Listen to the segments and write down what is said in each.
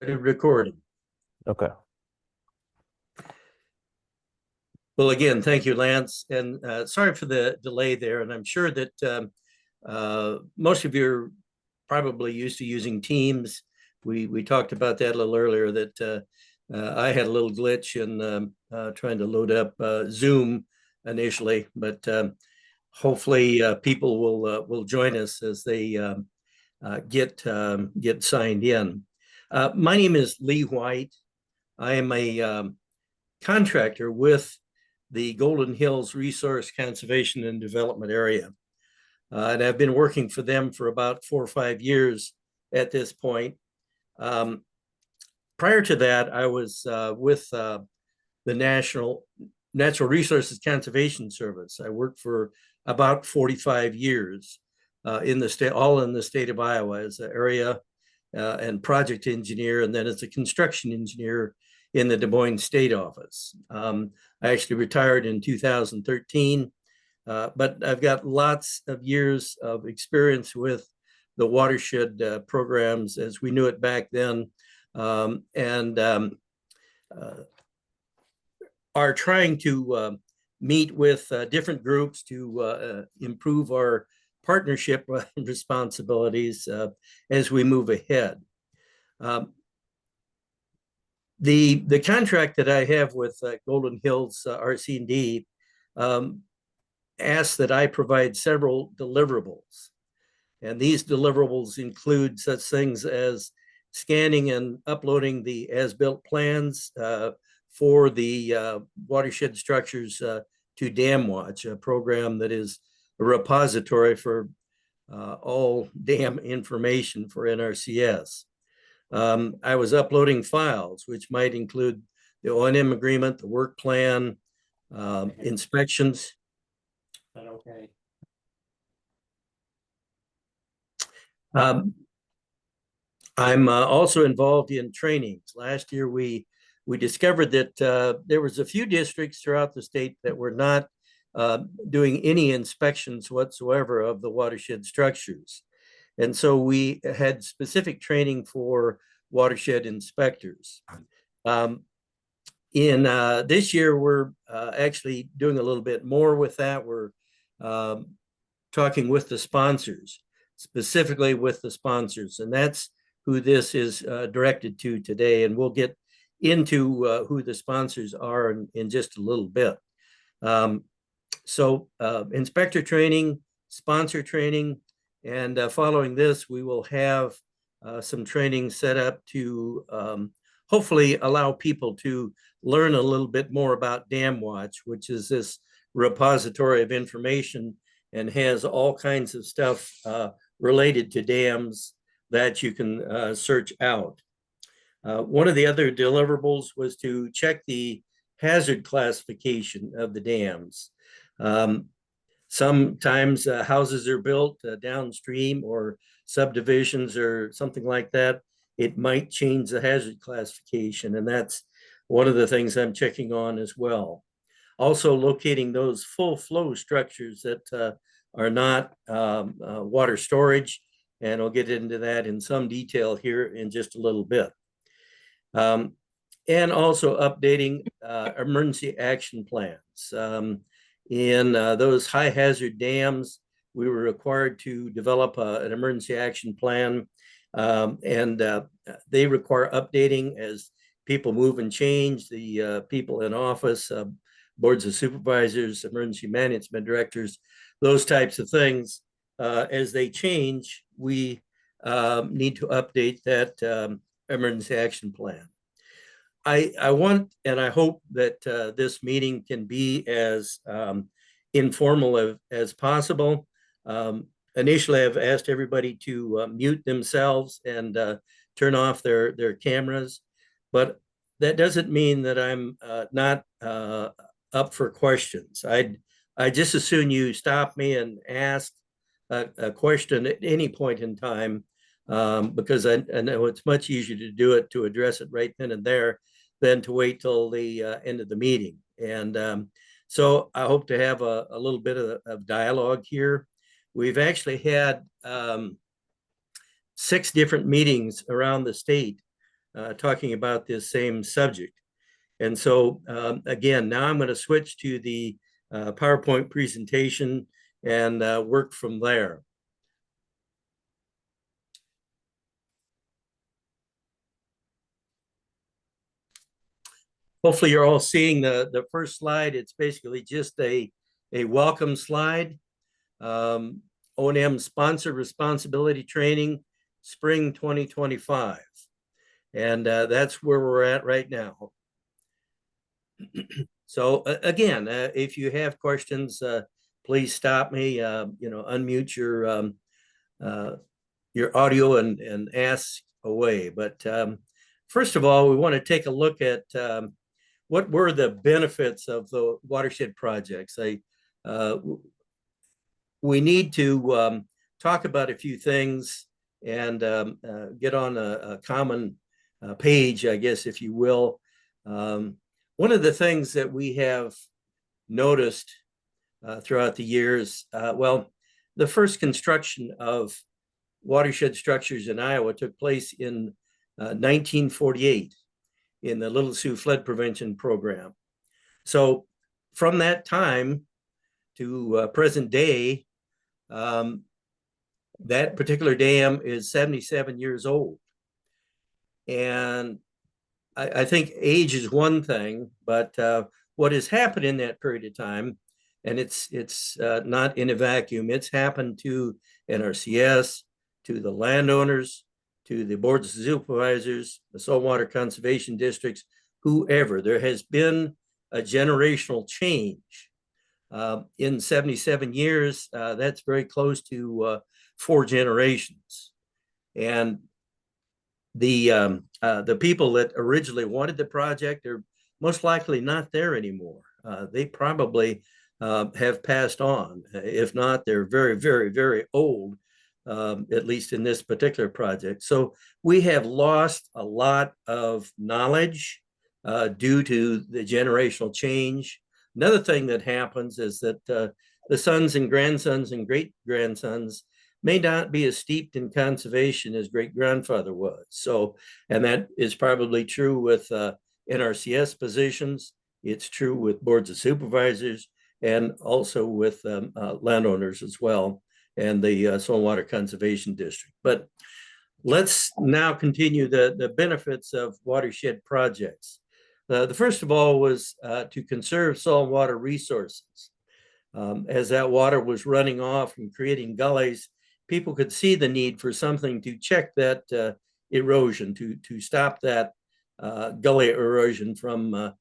recording. Okay. Well, again, thank you, Lance, and sorry for the delay there. And I'm sure that most of you are probably used to using Teams. We talked about that a little earlier, that I had a little glitch in trying to load up Zoom initially, but hopefully people will join us as they get signed in. My name is Lee White. I am a contractor with the Golden Hills Resource Conservation and Development Area. And I've been working for them for about 4 or 5 years at this point. Prior to that, I was with the National Natural Resources Conservation Service. I worked for about 45 years in the state, all in the state of Iowa, as an area and project engineer, and then as a construction engineer in the Des Moines State Office. I actually retired in 2013, but I've got lots of years of experience with the watershed programs as we knew it back then, and are trying to meet with different groups to improve our partnership responsibilities as we move ahead. The contract that I have with Golden Hills RC&D asks that I provide several deliverables. And these deliverables include such things as scanning and uploading the as-built plans for the watershed structures to Dam Watch, a program that is a repository for all dam information for NRCS. I was uploading files, which might include the O&M agreement, the work plan, inspections. Okay. I'm also involved in trainings. Last year, we discovered that there was a few districts throughout the state that were not doing any inspections whatsoever of the watershed structures. And so we had specific training for watershed inspectors. In this year, we're actually doing a little bit more with that. We're talking with the sponsors, specifically with the sponsors, and that's who this is directed to today. And we'll get into who the sponsors are in just a little bit. So inspector training, sponsor training, and following this, we will have some training set up to hopefully allow people to learn a little bit more about Dam Watch, which is this repository of information and has all kinds of stuff related to dams that you can search out. One of the other deliverables was to check the hazard classification of the dams. Sometimes houses are built downstream or subdivisions or something like that. It might change the hazard classification, and that's one of the things I'm checking on as well. Also locating those full flow structures that are not water storage, and I'll get into that in some detail here in just a little bit. And also updating emergency action plans. In those high hazard dams, we were required to develop an emergency action plan, and they require updating as people move and change. The people in office, boards of supervisors, emergency management directors, those types of things, as they change, we need to update that emergency action plan. I want and I hope that this meeting can be as informal as possible. Initially, I've asked everybody to mute themselves and turn off their cameras, but that doesn't mean that I'm not up for questions. I just as soon you stop me and ask a question at any point in time, because I know it's much easier to do it, to address it right then and there, than to wait till the end of the meeting. And so I hope to have a little bit of dialogue here. We've actually had 6 different meetings around the state talking about this same subject. And so again, now I'm going to switch to the PowerPoint presentation and work from there. Hopefully you're all seeing the first slide. It's basically just a welcome slide. O&M Sponsor Responsibility Training, Spring 2025. And that's where we're at right now. So again, if you have questions, please stop me, unmute your audio and ask away. But first of all, we want to take a look at what were the benefits of the watershed projects. We need to talk about a few things and get on a common page, I guess, if you will. One of the things that we have noticed throughout the years, the first construction of watershed structures in Iowa took place in 1948 in the Little Sioux Flood Prevention Program. So from that time to present day, that particular dam is 77 years old. And I think age is one thing, but what has happened in that period of time, and it's not in a vacuum, it's happened to NRCS, to the landowners, to the boards of supervisors, the saltwater conservation districts, whoever. There has been a generational change. In 77 years, that's very close to 4 generations. And the people that originally wanted the project are most likely not there anymore. They probably have passed on. If not, they're very, very, very old, at least in this particular project. So we have lost a lot of knowledge due to the generational change. Another thing that happens is that the sons and grandsons and great-grandsons may not be as steeped in conservation as great-grandfather was. So, and that is probably true with NRCS positions. It's true with boards of supervisors and also with landowners as well, and the Saltwater Conservation District. But let's now continue the benefits of watershed projects. The first of all was to conserve saltwater resources. As that water was running off and creating gullies, people could see the need for something to check that erosion, to stop that gully erosion from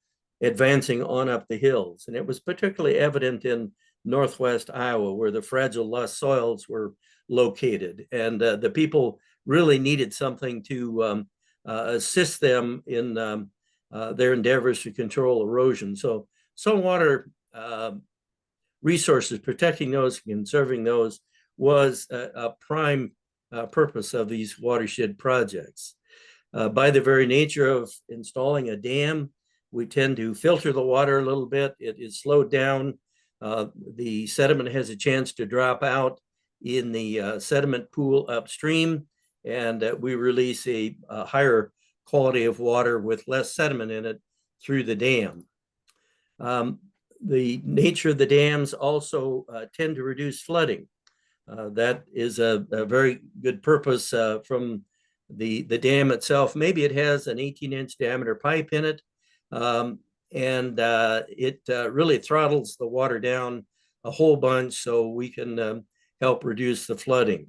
advancing on up the hills. And it was particularly evident in northwest Iowa, where the fragile loess soils were located. And the people really needed something to assist them in their endeavors to control erosion. So saltwater resources, protecting those, conserving those, was a prime purpose of these watershed projects. By the very nature of installing a dam, we tend to filter the water a little bit. It is slowed down. The sediment has a chance to drop out in the sediment pool upstream, and we release a higher quality of water with less sediment in it through the dam. The nature of the dams also tend to reduce flooding. That is a very good purpose from the dam itself. Maybe it has an 18-inch diameter pipe in it, and it really throttles the water down a whole bunch so we can help reduce the flooding.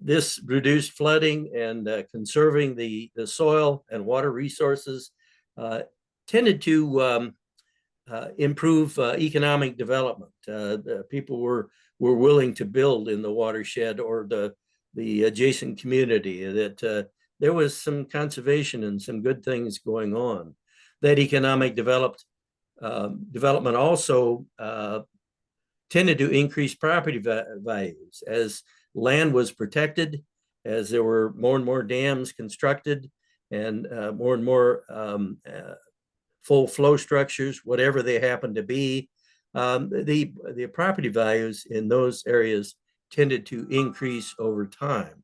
This reduced flooding and conserving the soil and water resources tended to improve economic development. People were willing to build in the watershed or the adjacent community, that there was some conservation and some good things going on. That economic development also tended to increase property values as land was protected, as there were more and more dams constructed and more full flow structures, whatever they happen to be. The property values in those areas tended to increase over time.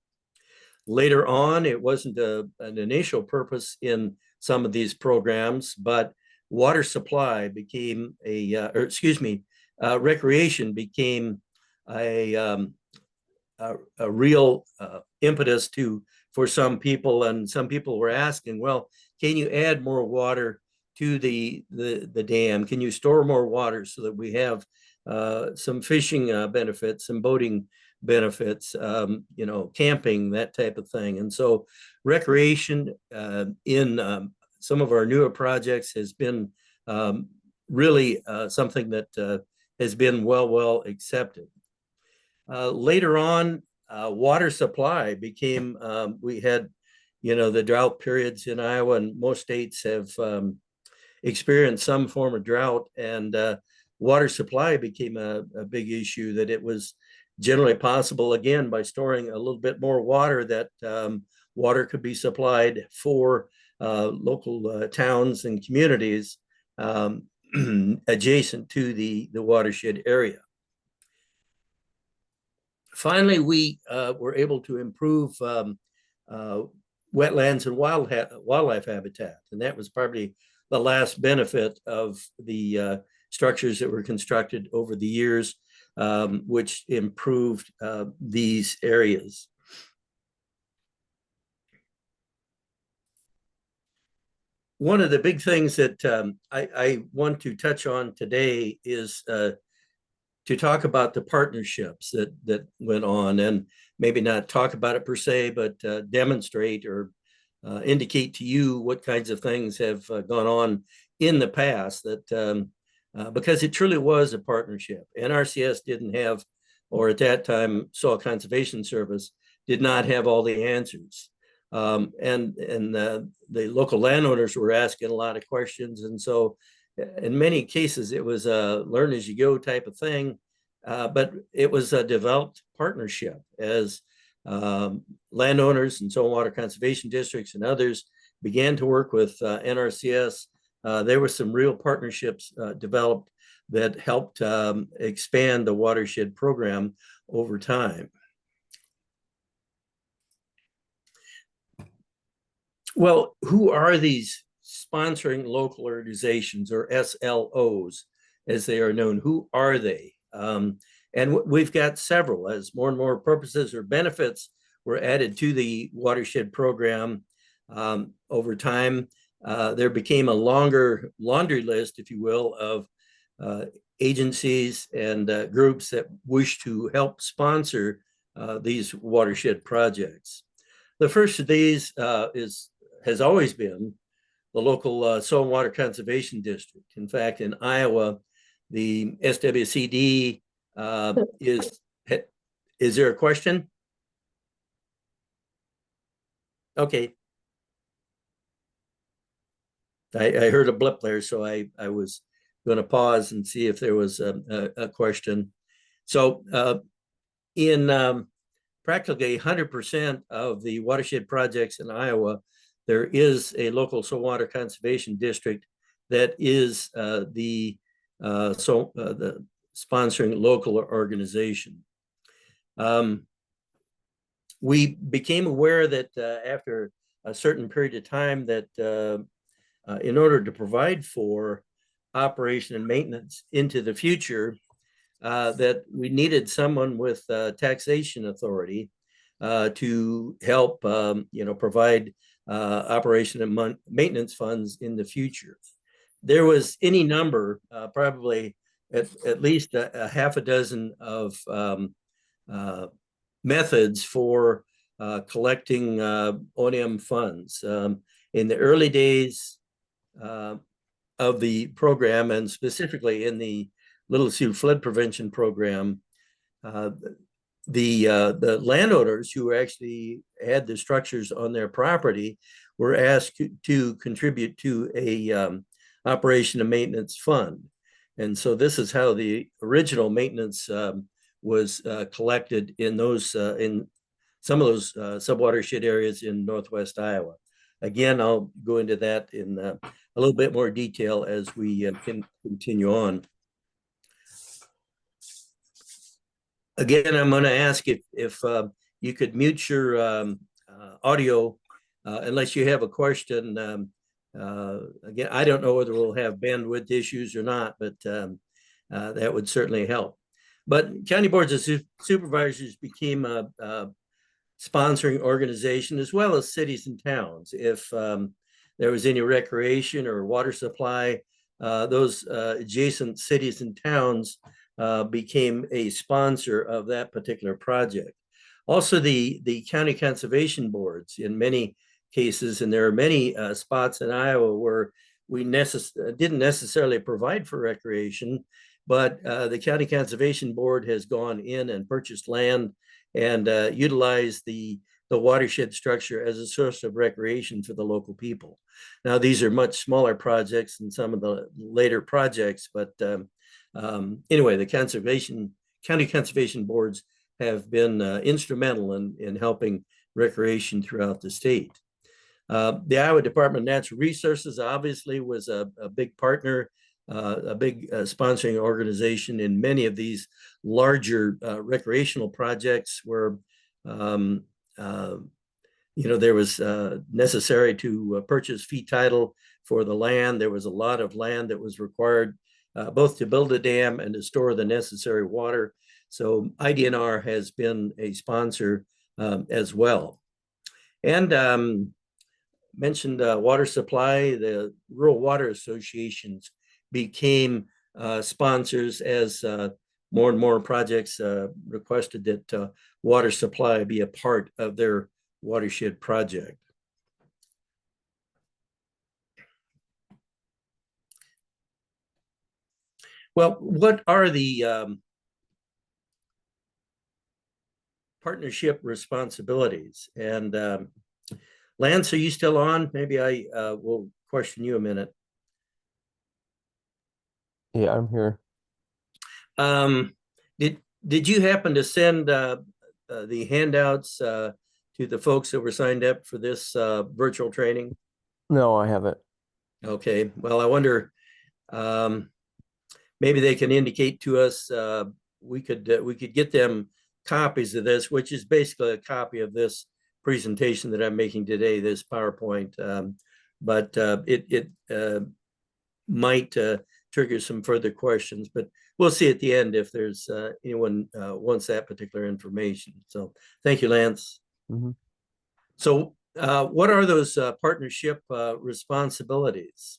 Later on, it wasn't an initial purpose in some of these programs, but water supply became recreation became a, um, a real impetus for some people, and some people were asking, well, can you add more water to the dam? Can you store more water so that we have some fishing benefits, some boating benefits, camping, that type of thing? And so recreation in some of our newer projects has been really something that has been well accepted. Later on, water supply became, we had, the drought periods in Iowa, and most states have experienced some form of drought, and water supply became a big issue, that it was generally possible, again, by storing a little bit more water, that water could be supplied for local towns and communities adjacent to the watershed area. Finally, we were able to improve wetlands and wildlife habitat, and that was probably the last benefit of the structures that were constructed over the years, which improved these areas. One of the big things that I want to touch on today is to talk about the partnerships that went on, and maybe not talk about it per se, but demonstrate or indicate to you what kinds of things have gone on in the past, that because it truly was a partnership. NRCS didn't have, or at that time, Soil Conservation Service did not have all the answers. And the local landowners were asking a lot of questions. And so in many cases, it was a learn as you go type of thing, but it was a developed partnership as landowners and soil and water conservation districts and others began to work with NRCS. There were some real partnerships developed that helped expand the watershed program over time. Well, who are these sponsoring local organizations, or SLOs, as they are known? Who are they? And we've got several, as more and more purposes or benefits were added to the watershed program over time. There became a longer laundry list, if you will, of agencies and groups that wish to help sponsor these watershed projects. The first of these has always been the local Soil and Water Conservation District. In fact, in Iowa, the SWCD is there a question? Okay. I heard a blip there, so I was going to pause and see if there was a question. So in practically 100% of the watershed projects in Iowa, there is a local soil water conservation district that is the sponsoring local organization. We became aware that after a certain period of time, that in order to provide for operation and maintenance into the future, that we needed someone with taxation authority to help provide operation and maintenance funds in the future. There was any number, probably at least a half a dozen of methods for collecting O&M funds. In the early days of the program, and specifically in the Little Sioux Flood Prevention Program, the landowners who actually had the structures on their property were asked to contribute to a operation and maintenance fund. And so this is how the original maintenance was collected in those in some of those subwatershed areas in Northwest Iowa. Again, I'll go into that in a little bit more detail as we can continue on. Again, I'm going to ask if you could mute your audio, unless you have a question. Again, I don't know whether we'll have bandwidth issues or not, but that would certainly help. But county boards of supervisors became a sponsoring organization, as well as cities and towns. If there was any recreation or water supply, those adjacent cities and towns became a sponsor of that particular project. Also, the county conservation boards in many cases, and there are many spots in Iowa where we didn't necessarily provide for recreation, but the county conservation board has gone in and purchased land and utilized the watershed structure as a source of recreation for the local people. Now, these are much smaller projects than some of the later projects, but anyway, the county conservation boards have been instrumental in helping recreation throughout the state. The Iowa Department of Natural Resources obviously was a big partner, a big sponsoring organization in many of these larger recreational projects where there was necessary to purchase fee title for the land. There was a lot of land that was required both to build a dam and to store the necessary water. So IDNR has been a sponsor as well. And mentioned water supply, the rural water associations became sponsors as more and more projects requested that water supply be a part of their watershed project. Well, what are the partnership responsibilities? And Lance, are you still on? Maybe I will question you a minute. Yeah, I'm here. Did you happen to send the handouts to the folks that were signed up for this virtual training? No, I haven't. Okay. Well, I wonder maybe they can indicate to us we could get them copies of this, which is basically a copy of this presentation that I'm making today, this PowerPoint, but it might trigger some further questions, but we'll see at the end if there's anyone wants that particular information. So thank you, Lance. Mm-hmm. So what are those partnership responsibilities?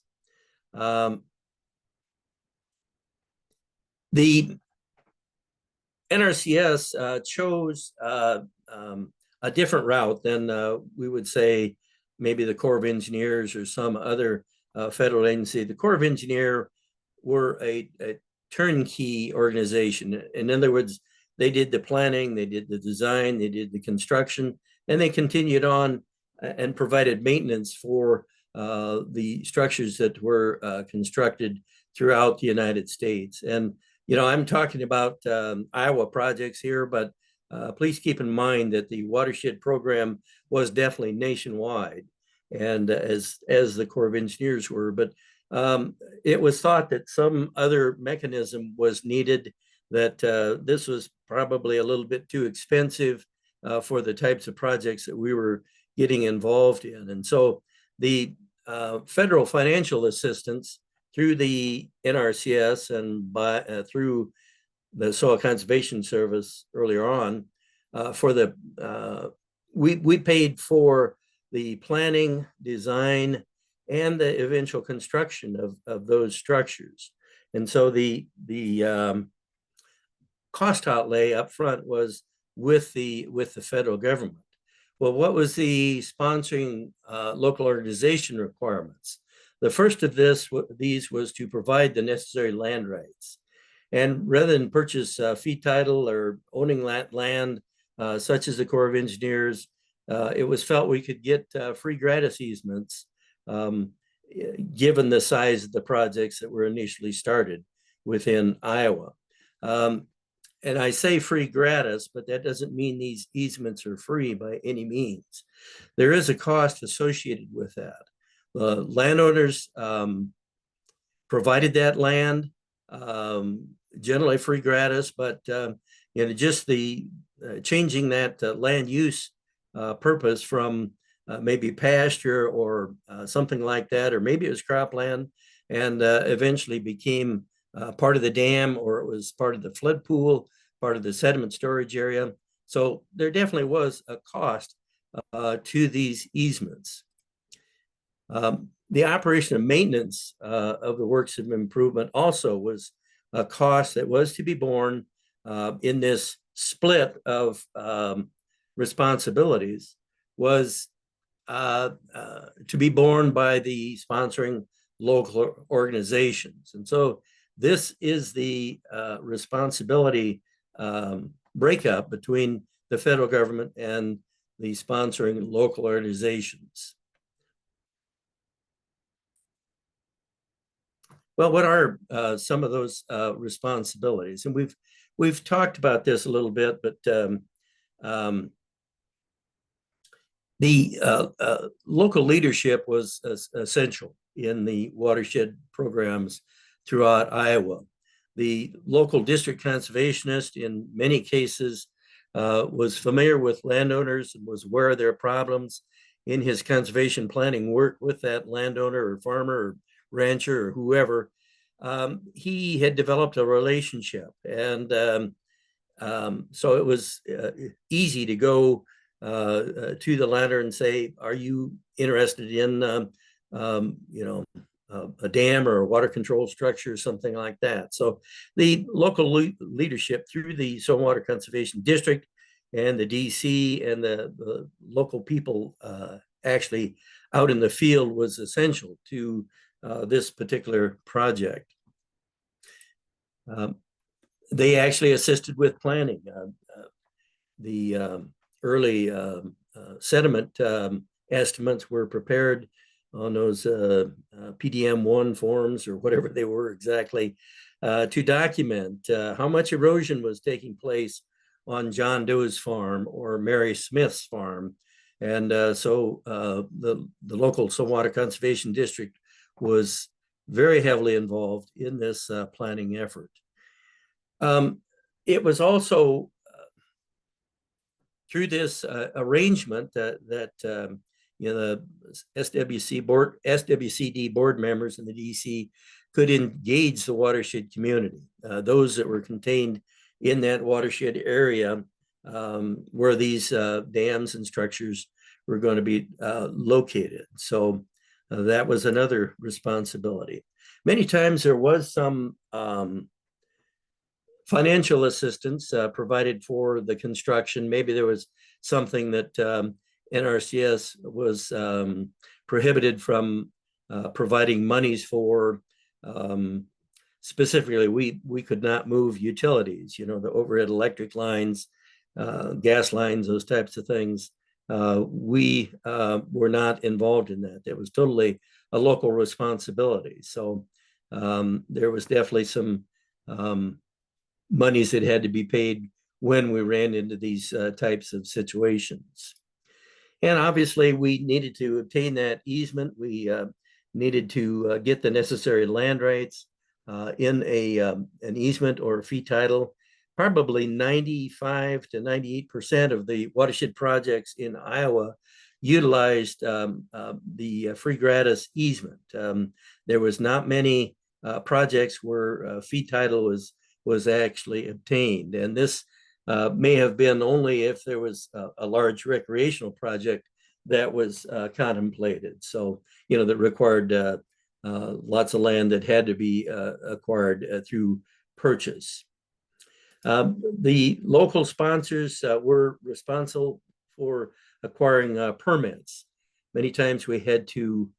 The NRCS chose a different route than we would say maybe the Corps of Engineers or some other federal agency. The Corps of Engineers were a turnkey organization. In other words, they did the planning, they did the design, they did the construction, and they continued on and provided maintenance for the structures that were constructed throughout the United States. And I'm talking about Iowa projects here, but please keep in mind that the watershed program was definitely nationwide, and as the Corps of Engineers were. But it was thought that some other mechanism was needed, that this was probably a little bit too expensive for the types of projects that we were getting involved in. And so the federal financial assistance through the NRCS and through the Soil Conservation Service earlier on, we paid for the planning, design, and the eventual construction of those structures. And so the cost outlay up front was with the federal government. Well, what was the sponsoring local organization requirements? The first of these was to provide the necessary land rights. And rather than purchase fee title or owning land, such as the Corps of Engineers, it was felt we could get free gratis easements, given the size of the projects that were initially started within Iowa. And I say free gratis, but that doesn't mean these easements are free by any means. There is a cost associated with that. The landowners provided that land, generally free gratis, but just the changing that land use purpose from maybe pasture or something like that, or maybe it was cropland, and eventually became part of the dam, or it was part of the flood pool, part of the sediment storage area. So there definitely was a cost to these easements. The operation and maintenance of the works of improvement also was a cost that was to be borne in this split of responsibilities, was to be borne by the sponsoring local organizations. And so this is the responsibility breakup between the federal government and the sponsoring local organizations. Well, what are some of those responsibilities? And we've talked about this a little bit, but the local leadership was essential in the watershed programs throughout Iowa. The local district conservationist, in many cases, was familiar with landowners and was aware of their problems in his conservation planning work with that landowner or farmer or rancher or whoever. He had developed a relationship, and so it was easy to go to the landowner and say, "Are you interested in, a dam or a water control structure or something like that?" So the local leadership through the Stormwater Conservation District and the DC and the local people actually out in the field was essential to this particular project. They actually assisted with planning. The early sediment estimates were prepared on those PDM-1 forms, or whatever they were exactly, to document how much erosion was taking place on John Doe's farm or Mary Smith's farm. And so the local Stormwater Conservation District was very heavily involved in this planning effort. It was also through this arrangement that the SWCD board members in the DC could engage the watershed community, those that were contained in that watershed area where these dams and structures were going to be located. So that was another responsibility. Many times there was some financial assistance provided for the construction. Maybe there was something that NRCS was prohibited from providing monies for. Specifically, we could not move utilities, the overhead electric lines, gas lines, those types of things. We were not involved in that. It was totally a local responsibility. So there was definitely some monies that had to be paid when we ran into these types of situations. And obviously, we needed to obtain that easement. We needed to get the necessary land rights in an easement or a fee title. Probably 95 to 98% of the watershed projects in Iowa utilized the free gratis easement. There was not many projects where fee title was actually obtained. And this may have been only if there was a large recreational project that was contemplated. So, that required lots of land that had to be acquired through purchase. The local sponsors were responsible for acquiring permits. Many times we had to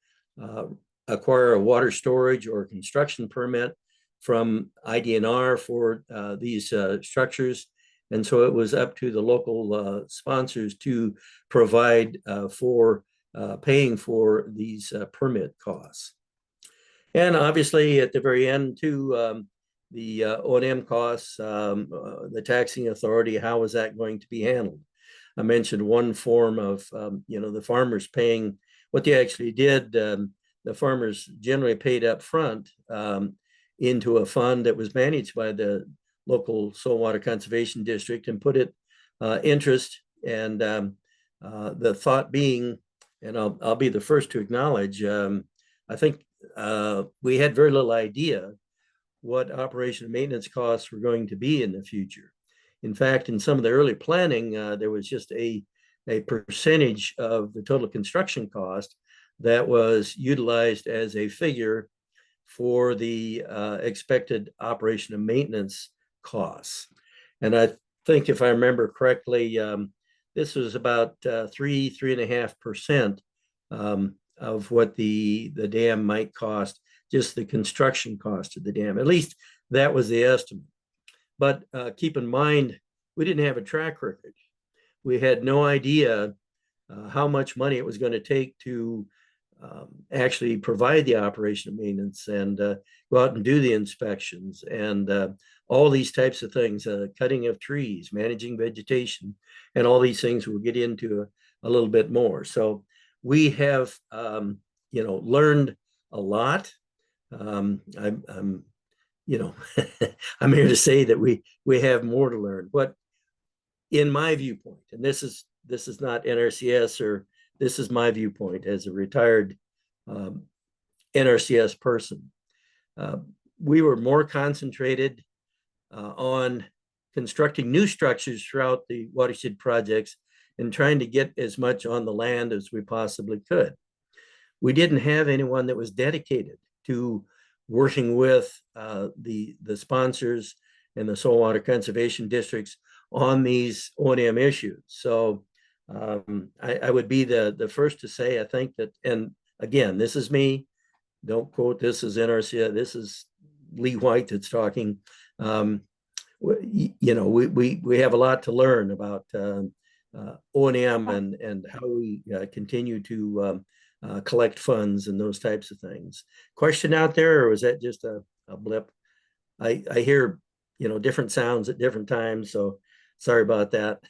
acquire a water storage or construction permit from IDNR for these structures. And so it was up to the local sponsors to provide for paying for these permit costs. And obviously at the very end too, the O&M costs, the taxing authority, how was that going to be handled? I mentioned one form of, the farmers paying what they actually did. The farmers generally paid up front into a fund that was managed by the local Saltwater Conservation District and put it interest. And the thought being, and I'll be the first to acknowledge, I think we had very little idea what operation and maintenance costs were going to be in the future. In fact, in some of the early planning, there was just a percentage of the total construction cost that was utilized as a figure for the expected operation and maintenance costs. And I think if I remember correctly, this was about 3.5% of what the dam might cost, just the construction cost of the dam. At least that was the estimate. But keep in mind, we didn't have a track record. We had no idea how much money it was going to take to actually provide the operation and maintenance and go out and do the inspections and all these types of things, cutting of trees, managing vegetation, and all these things we'll get into a little bit more. So we have, learned a lot. I'm I'm here to say that we have more to learn. But in my viewpoint, and this is not NRCS, or this is my viewpoint as a retired NRCS person, we were more concentrated on constructing new structures throughout the watershed projects and trying to get as much on the land as we possibly could. We didn't have anyone that was dedicated to working with the sponsors and the soil water conservation districts on these O&M issues. So I would be the first to say, I think that, and again, this is me, don't quote this as NRCS, this is Lee White that's talking. We have a lot to learn about O&M and how we continue to collect funds and those types of things. Question out there, or was that just a blip? I hear, different sounds at different times, so sorry about that.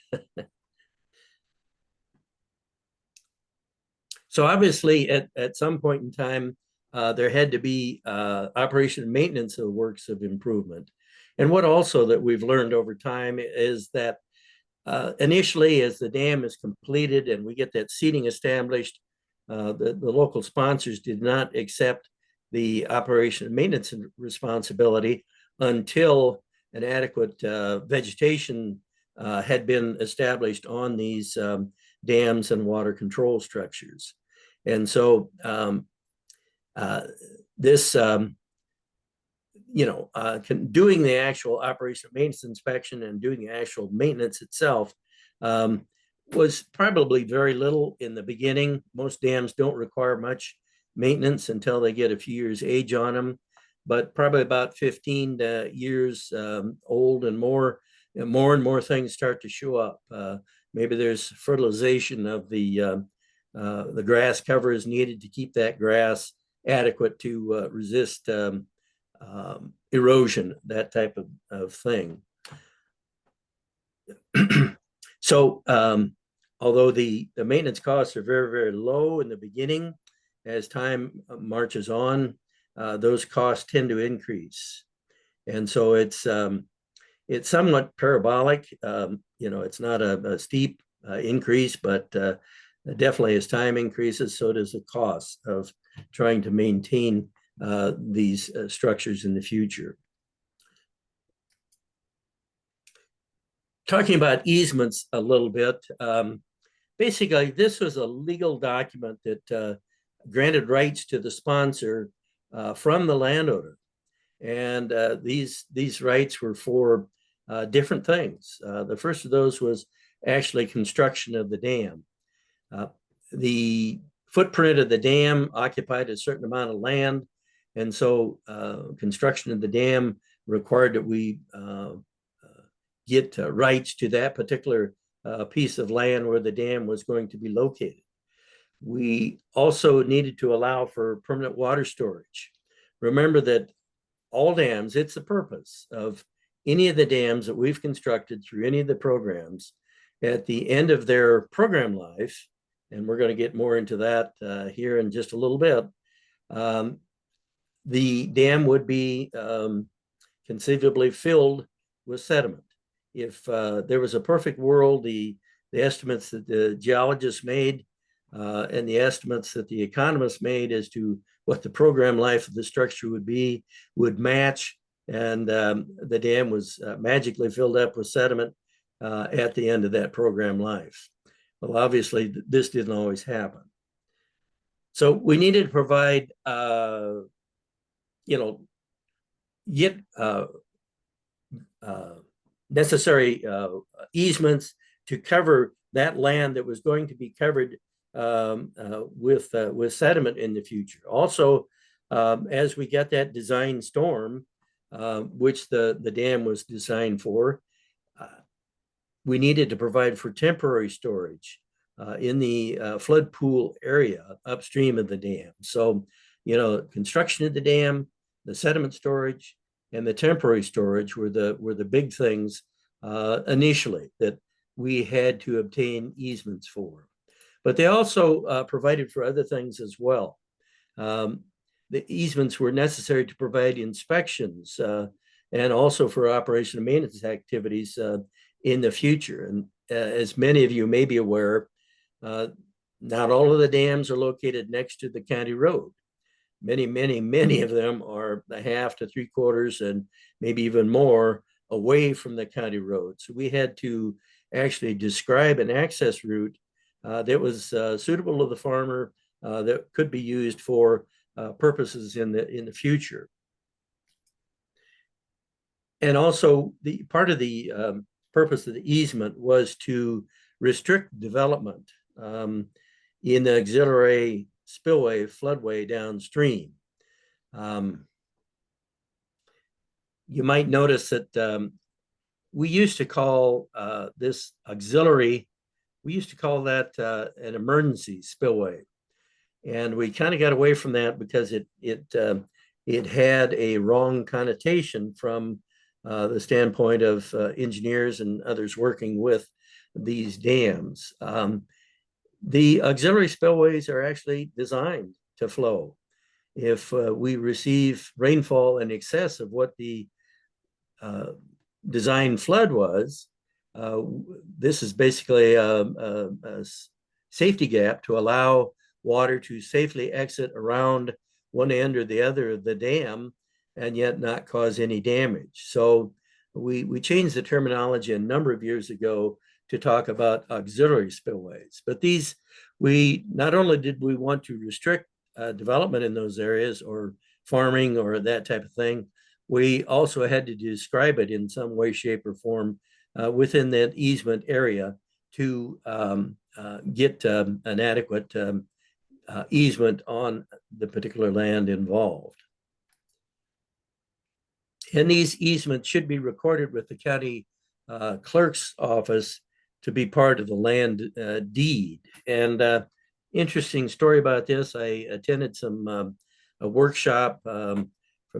So obviously at some point in time, there had to be operation and maintenance of works of improvement. And what also that we've learned over time is that initially, as the dam is completed and we get that seating established, the local sponsors did not accept the operation and maintenance responsibility until an adequate vegetation had been established on these dams and water control structures. And so doing the actual operation and maintenance inspection and doing the actual maintenance itself was probably very little in the beginning. Most dams don't require much maintenance until they get a few years age on them, but probably about 15 years old and more and more things start to show up. Maybe there's fertilization of the grass cover is needed to keep that grass adequate to resist erosion, that type of thing. So although the maintenance costs are very, very low in the beginning, as time marches on, those costs tend to increase. And so it's somewhat parabolic. It's not a steep increase, but definitely as time increases, so does the cost of trying to maintain these structures in the future. Talking about easements a little bit, basically this was a legal document that granted rights to the sponsor from the landowner. And these rights were for different things. The first of those was actually construction of the dam. The footprint of the dam occupied a certain amount of land, and so construction of the dam required that we get rights to that particular piece of land where the dam was going to be located. We also needed to allow for permanent water storage. Remember that all dams, it's the purpose of any of the dams that we've constructed through any of the programs, at the end of their program life, and we're going to get more into that here in just a little bit, the dam would be conceivably filled with sediment. If there was a perfect world, the estimates that the geologists made and the estimates that the economists made as to what the program life of the structure would be would match, and the dam was magically filled up with sediment at the end of that program life. Well, obviously, this didn't always happen. So we needed to provide, get necessary easements to cover that land that was going to be covered with sediment in the future. Also, as we get that design storm, which the dam was designed for, we needed to provide for temporary storage in the flood pool area upstream of the dam. So, construction of the dam, the sediment storage, and the temporary storage were the big things initially that we had to obtain easements for. But they also provided for other things as well. The easements were necessary to provide inspections and also for operation and maintenance activities in the future. And as many of you may be aware, not all of the dams are located next to the county road. Many of them are a half to 3/4 and maybe even more away from the county road. So we had to actually describe an access route that was suitable to the farmer, that could be used for purposes in the future. And also, the part of the purpose of the easement was to restrict development in the auxiliary spillway, floodway downstream. You might notice that we used to call this auxiliary, we used to call that an emergency spillway. And we kind of got away from that because it had a wrong connotation from the standpoint of engineers and others working with these dams. The auxiliary spillways are actually designed to flow. If we receive rainfall in excess of what the design flood was, this is basically a safety gap to allow water to safely exit around one end or the other of the dam and yet not cause any damage. So we changed the terminology a number of years ago to talk about auxiliary spillways. But these, not only did we want to restrict development in those areas or farming or that type of thing, we also had to describe it in some way, shape, or form within that easement area to get an adequate easement on the particular land involved. And these easements should be recorded with the county clerk's office to be part of the land deed. And interesting story about this, I attended a workshop from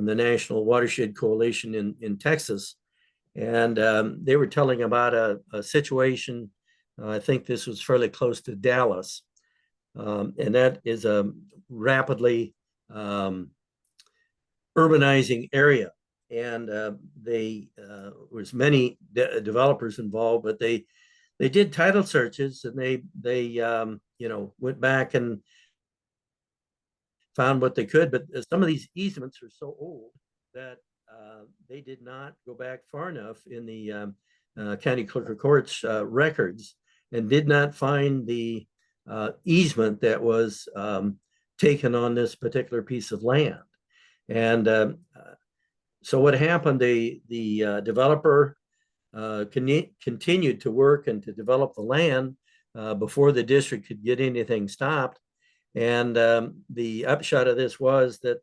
the National Watershed Coalition in Texas. And they were telling about a situation, I think this was fairly close to Dallas. And that is a rapidly urbanizing area. And was many developers involved, but they did title searches, and they went back and found what they could. But some of these easements are so old that they did not go back far enough in the county clerk of court's records, and did not find the easement that was taken on this particular piece of land. And so what happened, the developer continued to work and to develop the land before the district could get anything stopped. And the upshot of this was that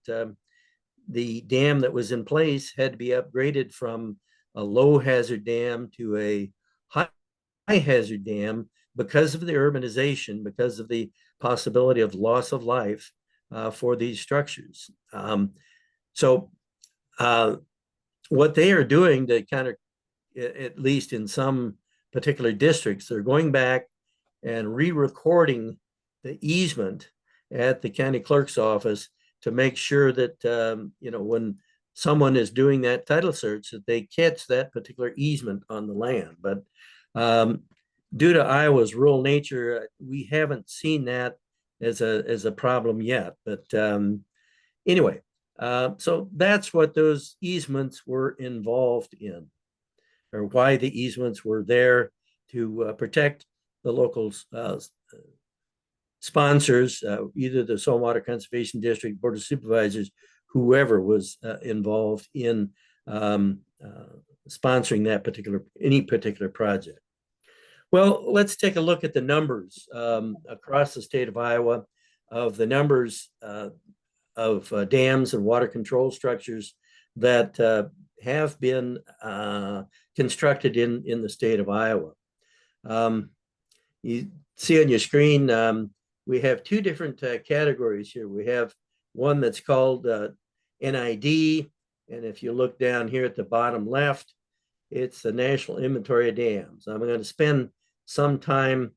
the dam that was in place had to be upgraded from a low hazard dam to a high hazard dam because of the urbanization, because of the possibility of loss of life for these structures. So what they are doing to kind of, at least in some particular districts, they're going back and re-recording the easement at the county clerk's office to make sure that, when someone is doing that title search, that they catch that particular easement on the land. But due to Iowa's rural nature, we haven't seen that as a problem yet. But anyway, so that's what those easements were involved in, or why the easements were there to protect the local sponsors, either the Saltwater Conservation District, Board of Supervisors, whoever was involved in sponsoring that any particular project. Well, let's take a look at the numbers across the state of Iowa of the numbers of dams and water control structures that have been constructed in the state of Iowa. You see on your screen, we have two different categories here. We have one that's called NID, and if you look down here at the bottom left, it's the National Inventory of Dams. I'm going to spend some time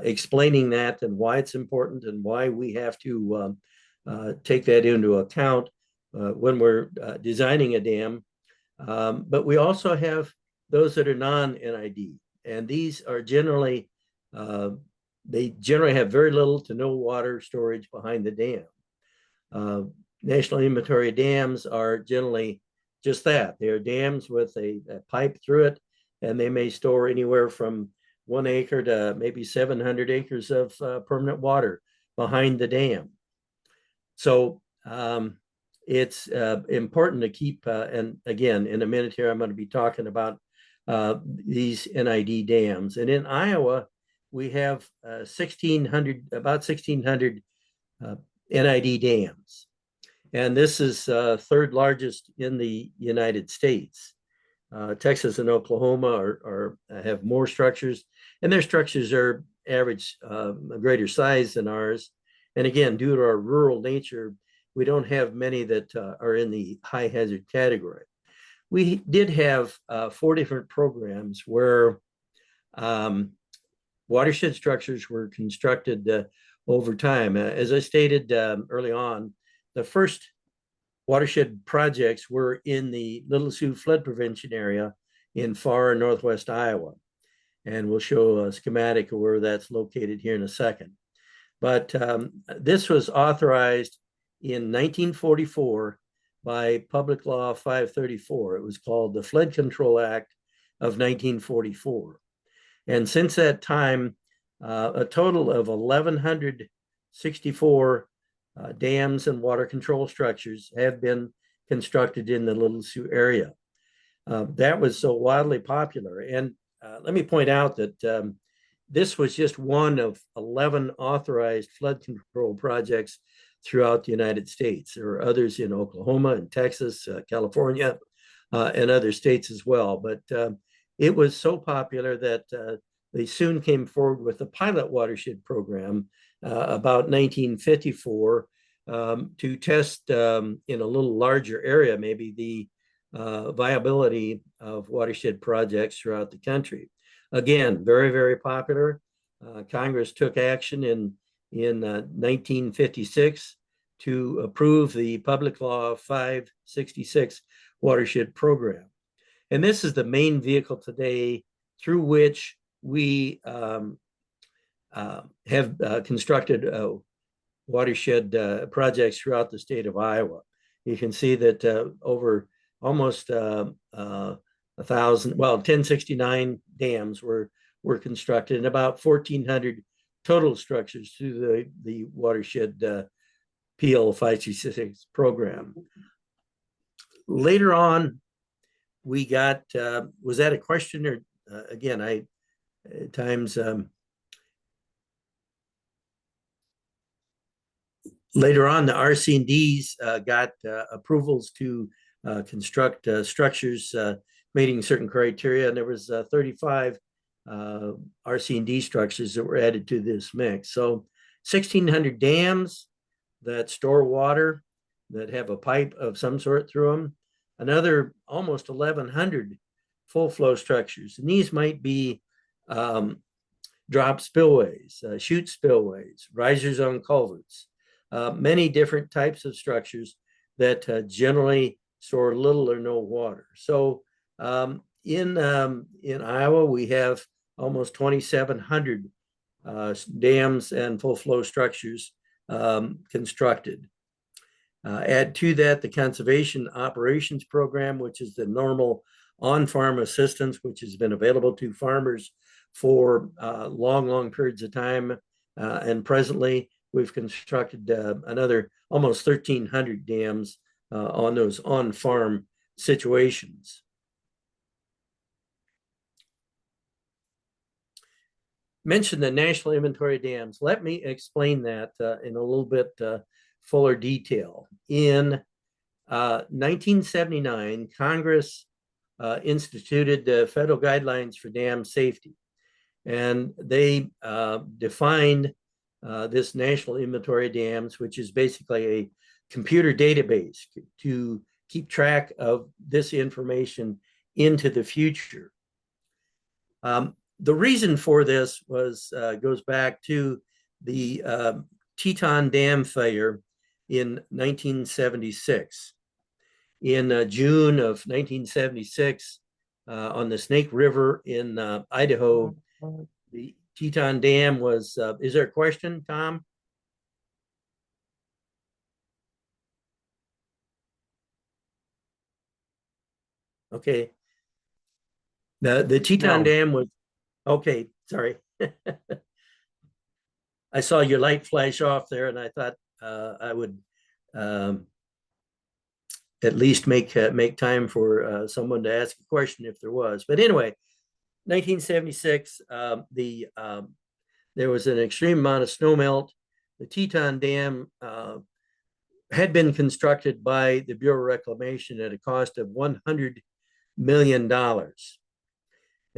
explaining that and why it's important and why we have to take that into account when we're designing a dam. But we also have those that are non-NID, and these are generally they generally have very little to no water storage behind the dam. National Inventory of Dams are generally just that. They're dams with a pipe through it, and they may store anywhere from 1 acre to maybe 700 acres of permanent water behind the dam. So it's important to keep, and again, in a minute here, I'm going to be talking about these NID dams. And in Iowa, we have about 1,600 NID dams. And this is third largest in the United States. Texas and Oklahoma have more structures, and their structures are average a greater size than ours. And again, due to our rural nature, we don't have many that are in the high hazard category. We did have 4 different programs where watershed structures were constructed over time. As I stated early on, the first watershed projects were in the Little Sioux flood prevention area in far northwest Iowa. And we'll show a schematic of where that's located here in a second. But this was authorized in 1944 by Public Law 534. It was called the Flood Control Act of 1944. And since that time, a total of 1,164 dams and water control structures have been constructed in the Little Sioux area. That was so wildly popular. And let me point out that this was just one of 11 authorized flood control projects throughout the United States. There are others in Oklahoma and Texas, California, and other states as well. But it was so popular that they soon came forward with a pilot watershed program about 1954 to test in a little larger area, maybe the viability of watershed projects throughout the country. Again, very, very popular. Congress took action in 1956 to approve the Public Law 566 watershed program. And this is the main vehicle today through which we have constructed watershed projects throughout the state of Iowa. You can see that over almost 1,069 dams were constructed, and about 1,400 total structures through the watershed PL 566 program. Later on, we got, was that a question or again, I at times, later on, the RC&Ds got approvals to construct structures meeting certain criteria, and there was 35 RC&D structures that were added to this mix. So 1,600 dams that store water, that have a pipe of some sort through them, another almost 1,100 full flow structures. And these might be drop spillways, chute spillways, risers on culverts, many different types of structures that generally store little or no water. So in Iowa, we have almost 2,700 dams and full flow structures constructed. Add to that the Conservation Operations Program, which is the normal on-farm assistance, which has been available to farmers for long periods of time. And presently, we've constructed another almost 1,300 dams on those on-farm situations. Mentioned the National Inventory of Dams. Let me explain that in a little bit fuller detail. In 1979, Congress instituted the federal guidelines for dam safety, and they defined this National Inventory of Dams, which is basically a computer database to keep track of this information into the future. The reason for this was goes back to the Teton Dam failure in 1976. In June of 1976, on the Snake River in Idaho, the Teton Dam was, is there a question, Tom? Okay. The Teton Dam was, okay, sorry. I saw your light flash off there, and I thought I would at least make time for someone to ask a question if there was. But anyway, 1976, there was an extreme amount of snowmelt. The Teton Dam had been constructed by the Bureau of Reclamation at a cost of $100 million.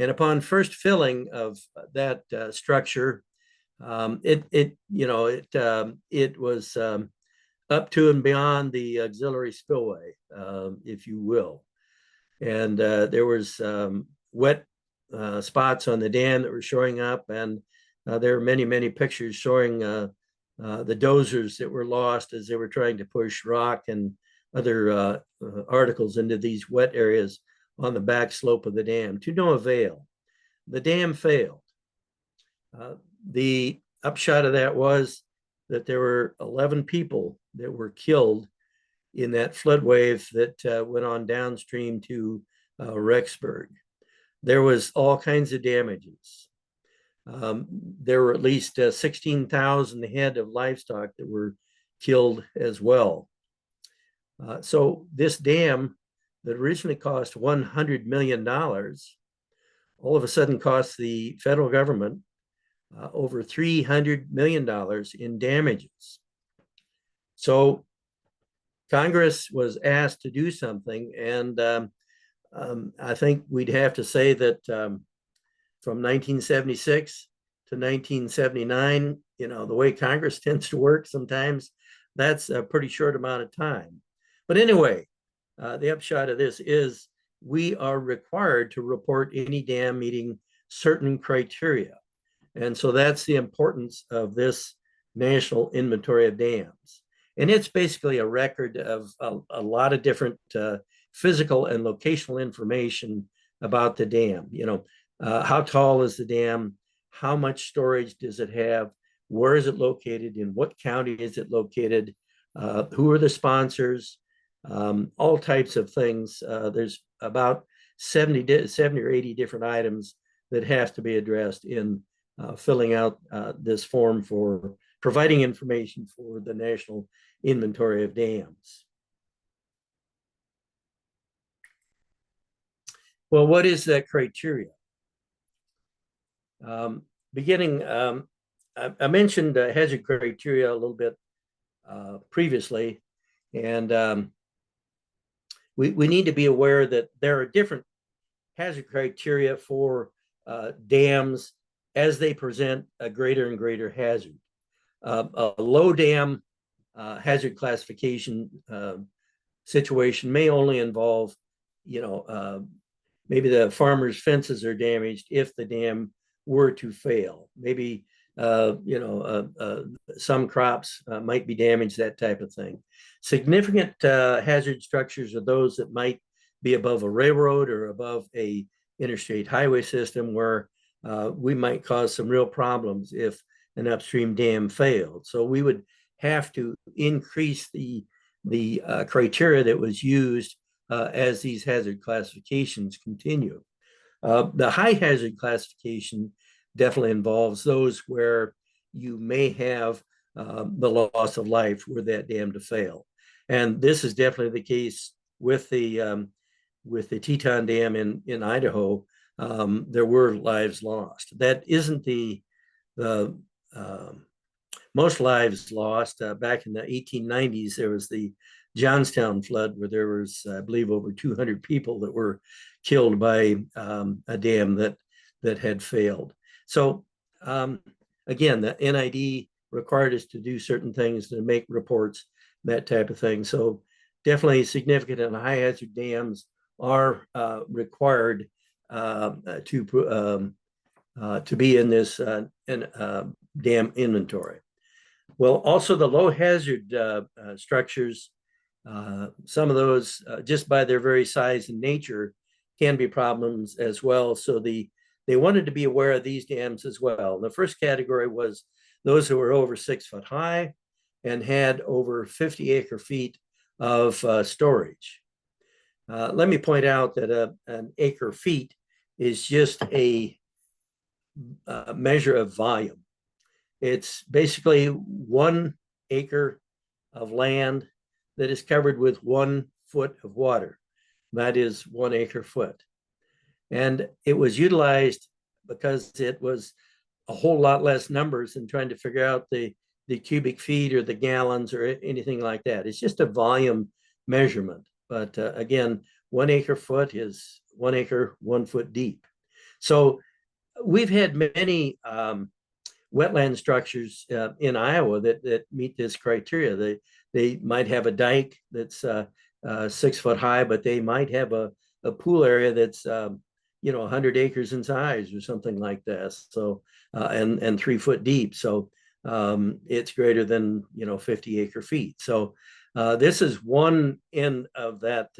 And upon first filling of that structure, it was up to and beyond the auxiliary spillway, if you will. And there was wet spots on the dam that were showing up, and there are many pictures showing the dozers that were lost as they were trying to push rock and other articles into these wet areas on the back slope of the dam, to no avail. The dam failed. The upshot of that was that there were 11 people that were killed in that flood wave that went on downstream to Rexburg. There was all kinds of damages. There were at least 16,000 head of livestock that were killed as well. So this dam that originally cost $100 million all of a sudden cost the federal government over $300 million in damages. So Congress was asked to do something, and I think we'd have to say that from 1976 to 1979, the way Congress tends to work sometimes, that's a pretty short amount of time. But anyway, the upshot of this is we are required to report any dam meeting certain criteria. And so that's the importance of this National Inventory of Dams. And it's basically a record of a lot of different physical and locational information about the dam. How tall is the dam? How much storage does it have? Where is it located? In what county is it located? Who are the sponsors? All types of things. There's about 70 or 80 different items that have to be addressed in filling out this form for providing information for the National Inventory of Dams. Well, what is that criteria? Beginning, I mentioned hazard criteria a little bit previously, and we need to be aware that there are different hazard criteria for dams as they present a greater and greater hazard. A low dam hazard classification situation may only involve, maybe the farmer's fences are damaged if the dam were to fail. Maybe, some crops might be damaged, that type of thing. Significant hazard structures are those that might be above a railroad or above a interstate highway system where we might cause some real problems if an upstream dam failed. So we would have to increase the criteria that was used as these hazard classifications continue. The high hazard classification definitely involves those where you may have the loss of life were that dam to fail. And this is definitely the case with the Teton Dam in Idaho. There were lives lost. That isn't the most lives lost. Back in the 1890s, there was the Johnstown flood where there was, I believe, over 200 people that were killed by a dam that had failed. So again, the NID required us to do certain things to make reports, that type of thing. So definitely significant and high hazard dams are required to be in this dam inventory. Well, also the low hazard structures, some of those just by their very size and nature can be problems as well. So they wanted to be aware of these dams as well. The first category was those who were over 6 foot high and had over 50 acre feet of storage. Let me point out that an acre feet is just a measure of volume. It's basically 1 acre of land that is covered with 1 foot of water. That is 1 acre foot. And it was utilized because it was a whole lot less numbers than trying to figure out the cubic feet or the gallons or anything like that. It's just a volume measurement. But again, 1 acre foot is 1 acre, 1 foot deep. So we've had many wetland structures in Iowa that meet this criteria. They might have a dike that's 6 foot high, but they might have a pool area that's 100 acres in size or something like that. So and 3 foot deep. So it's greater than 50 acre feet. So this is one end of that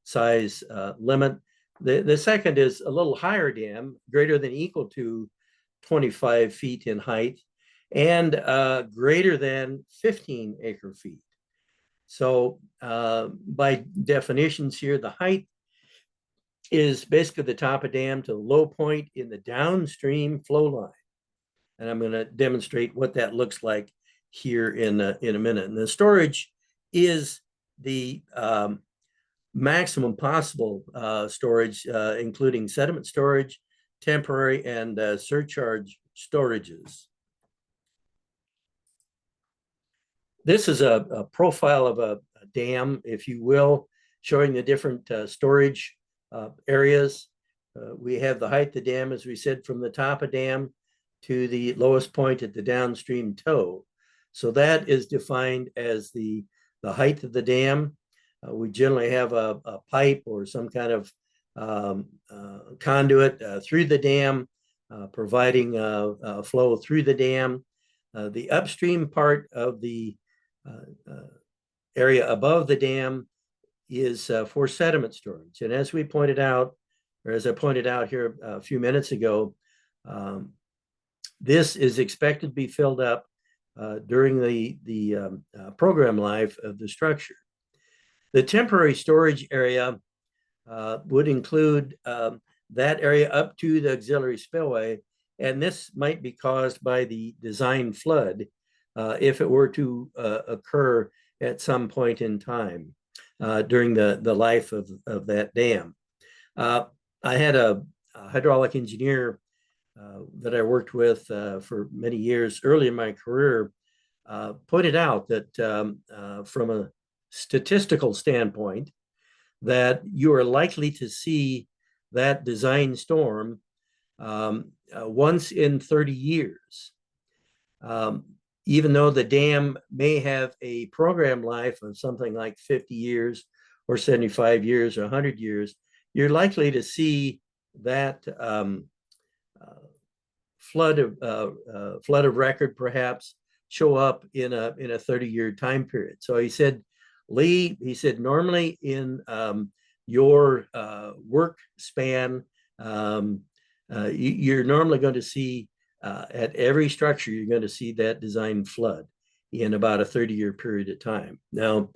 size limit. The second is a little higher dam, greater than equal to 25 feet in height and greater than 15 acre feet. So by definitions here, the height is basically the top of dam to the low point in the downstream flow line. And I'm going to demonstrate what that looks like here in a minute. And the storage is the maximum possible storage, including sediment storage, temporary and surcharge storages. This is a profile of a dam, if you will, showing the different storage areas. We have the height of the dam, as we said, from the top of dam to the lowest point at the downstream toe. So that is defined as the height of the dam. We generally have a pipe or some kind of conduit through the dam, providing flow through the dam. The upstream part of the area above the dam is for sediment storage. And as we pointed out, or as I pointed out here a few minutes ago, this is expected to be filled up during the program life of the structure. The temporary storage area would include that area up to the auxiliary spillway, and this might be caused by the design flood if it were to occur at some point in time during the life of that dam. I had a hydraulic engineer that I worked with for many years early in my career pointed out that from a statistical standpoint, that you are likely to see that design storm once in 30 years. Even though the dam may have a program life of something like 50 years or 75 years or 100 years, you're likely to see that flood of record perhaps show up in a 30-year time period. So he said, Lee, he said, normally in your work span, you're normally going to see at every structure, you're going to see that design flood in about a 30-year period of time. Now,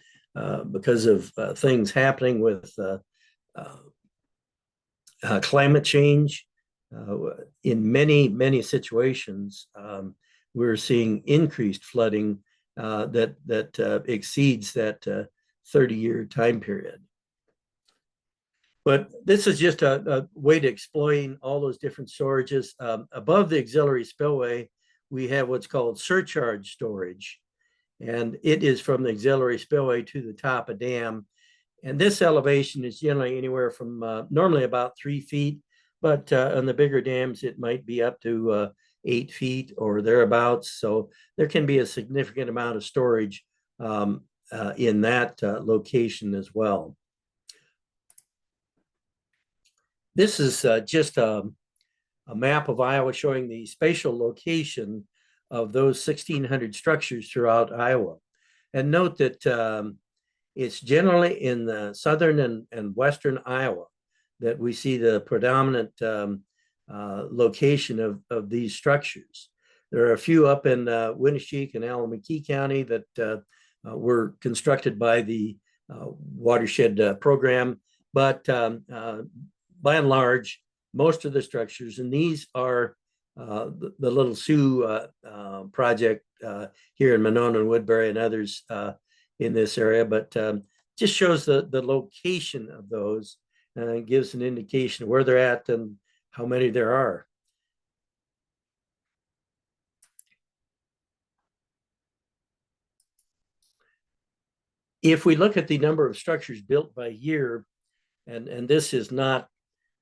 because of things happening with climate change, in many situations, we're seeing increased flooding that exceeds that 30-year time period. But this is just a way to explain all those different storages. Above the auxiliary spillway, we have what's called surcharge storage. And it is from the auxiliary spillway to the top of dam. And this elevation is generally anywhere from normally about 3 feet, but on the bigger dams, it might be up to 8 feet or thereabouts. So there can be a significant amount of storage in that location as well. This is just a map of Iowa showing the spatial location of those 1,600 structures throughout Iowa. And note that it's generally in the southern and western Iowa that we see the predominant location of these structures. There are a few up in Winneshiek and Allamakee County that were constructed by the Watershed program, but by and large, most of the structures, and these are the Little Sioux project here in Monona and Woodbury and others in this area, but just shows the location of those and gives an indication of where they're at and how many there are. If we look at the number of structures built by year, and this is not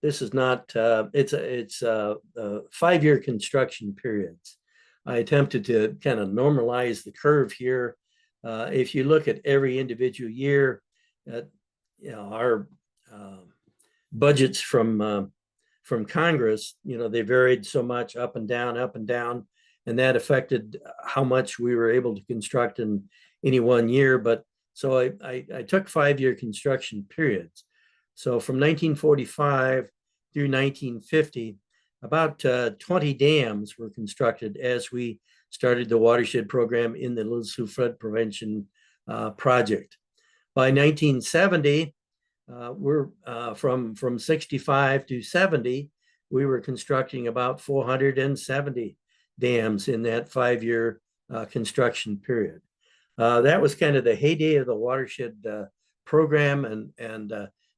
it's a 5-year construction periods. I attempted to kind of normalize the curve here. If you look at every individual year, our budgets from Congress, they varied so much up and down, and that affected how much we were able to construct in any one year. But so I took 5-year construction periods. So from 1945 through 1950, about 20 dams were constructed as we started the watershed program in the Little Sioux Flood Prevention Project. By 1970, we're from 65 to 70, we were constructing about 470 dams in that 5-year construction period. That was kind of the heyday of the watershed program, and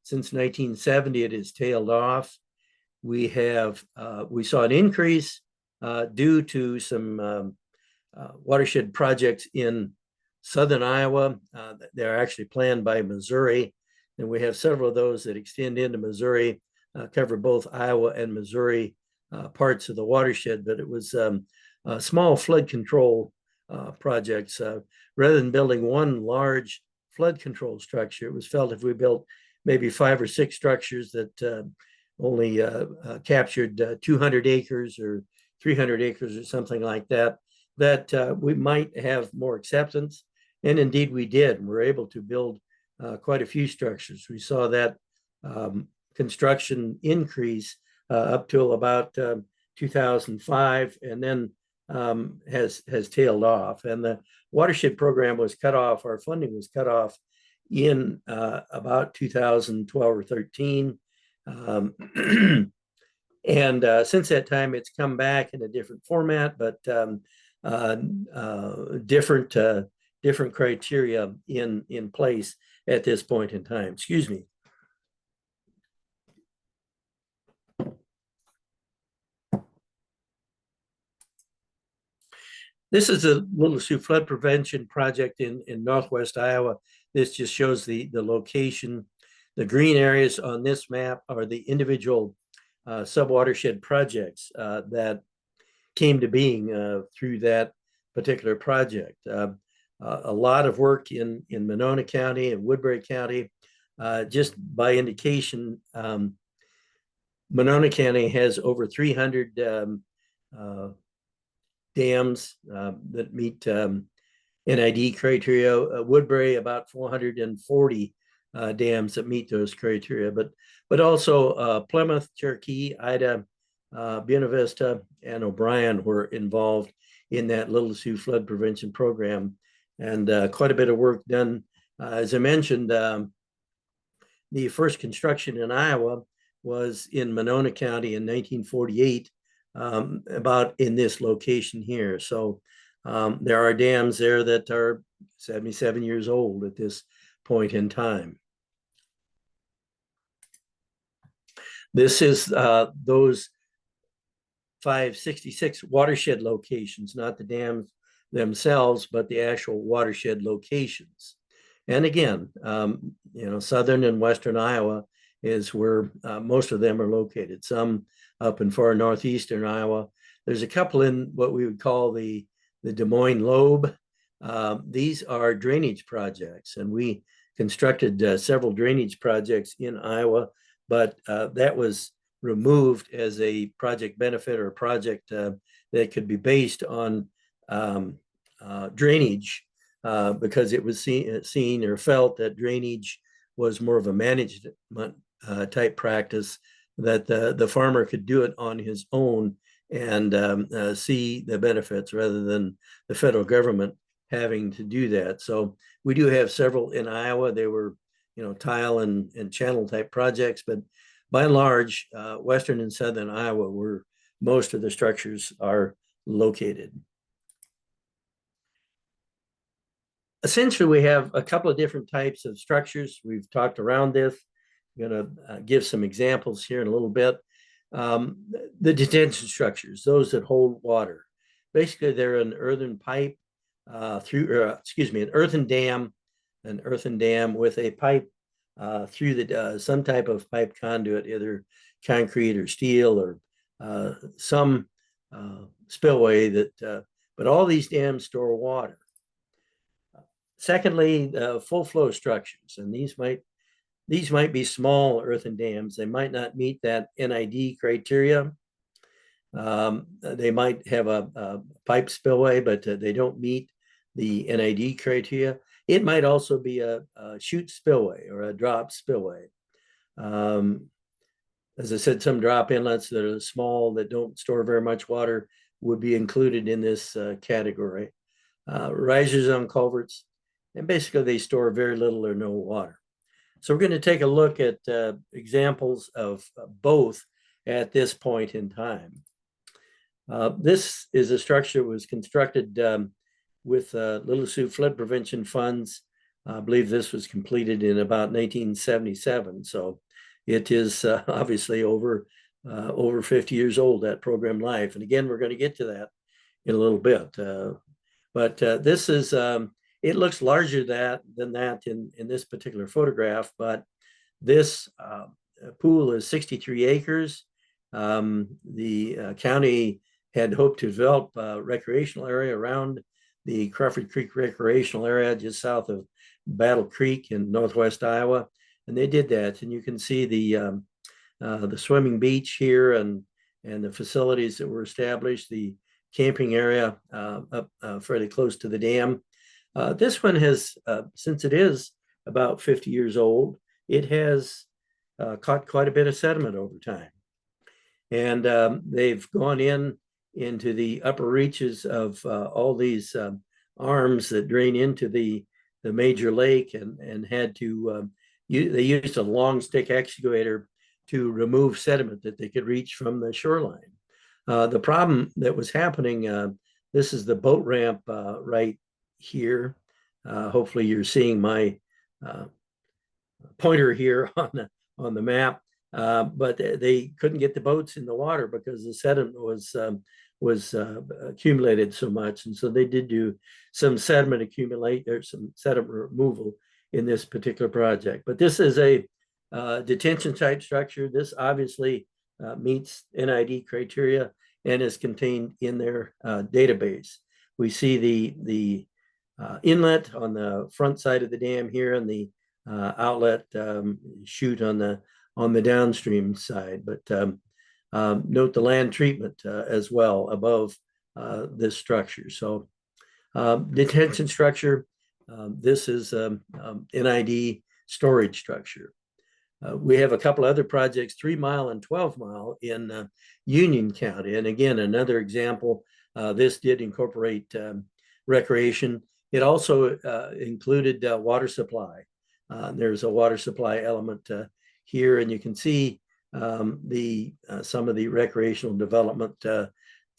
since 1970, it has tailed off. We saw an increase due to some watershed projects in southern Iowa. They're actually planned by Missouri, and we have several of those that extend into Missouri, cover both Iowa and Missouri parts of the watershed. But it was small flood control projects. Rather than building one large flood control structure, it was felt if we built maybe 5 or 6 structures that only captured 200 acres or 300 acres or something like that, that we might have more acceptance. And indeed we did. We were able to build quite a few structures. We saw that construction increase up till about 2005, and then has tailed off. And the watershed program was cut off, our funding was cut off in about 2012 or 13. And since that time, it's come back in a different format, but different criteria in place at this point in time. Excuse me. This is a Little Sioux Flood Prevention Project in Northwest Iowa. This just shows the location. The green areas on this map are the individual sub-watershed projects that came to being through that particular project. A lot of work in Monona County and Woodbury County. Just by indication, Monona County has over 300 dams that meet NID criteria. Woodbury, about 440 dams that meet those criteria, but also Plymouth, Cherokee, Ida, Buena Vista and O'Brien were involved in that Little Sioux flood prevention program, and quite a bit of work done. As I mentioned, the first construction in Iowa was in Monona County in 1948, about in this location here. So there are dams there that are 77 years old at this point in time. This is those 566 watershed locations, not the dams themselves, but the actual watershed locations. And again, southern and western Iowa is where most of them are located. Some up in far northeastern Iowa. There's a couple in what we would call the Des Moines lobe. These are drainage projects, and we constructed several drainage projects in Iowa, but that was removed as a project benefit or a project that could be based on drainage because it was seen or felt that drainage was more of a management type practice, that the farmer could do it on his own and see the benefits rather than the federal government having to do that. So we do have several in Iowa. They were, tile and channel type projects, but by and large, western and southern Iowa, where most of the structures are located. Essentially, we have a couple of different types of structures. We've talked around this. I'm going to give some examples here in a little bit. The detention structures, those that hold water. Basically, they're an earthen pipe an earthen dam with a pipe through some type of pipe conduit, either concrete or steel or some spillway but all these dams store water. Secondly, full flow structures, and these might be small earthen dams. They might not meet that NID criteria. They might have a pipe spillway, but they don't meet the NID criteria. It might also be a chute spillway or a drop spillway. As I said, some drop inlets that are small, that don't store very much water, would be included in this category. Risers on culverts, and basically they store very little or no water. So we're going to take a look at examples of both at this point in time. This is a structure that was constructed with Little Sioux flood prevention funds. I believe this was completed in about 1977. So it is obviously over 50 years old, that program life. And again, we're going to get to that in a little bit. But this is, it looks larger than that in this particular photograph, but this pool is 63 acres. The county had hoped to develop a recreational area around the Crawford Creek recreational area just south of Battle Creek in northwest Iowa, and they did that. And you can see the swimming beach here and the facilities that were established, the camping area up fairly close to the dam. This one has, since it is about 50 years old, it has caught quite a bit of sediment over time. And they've gone into the upper reaches of all these arms that drain into the major lake, and had to, they used a long stick excavator to remove sediment that they could reach from the shoreline. The problem that was happening, this is the boat ramp right here. Hopefully you're seeing my pointer here on the map, but they couldn't get the boats in the water because the sediment was accumulated so much, and so they did do some sediment some sediment removal in this particular project. But this is a detention type structure. This obviously meets NID criteria and is contained in their database. We see the inlet on the front side of the dam here, and the outlet chute on the downstream side. But note the land treatment as well above this structure. So detention structure, this is NID storage structure. We have a couple other projects, 3 Mile and 12 Mile in Union County. And again, another example, this did incorporate recreation. It also included water supply. There's a water supply element here, and you can see some of the recreational development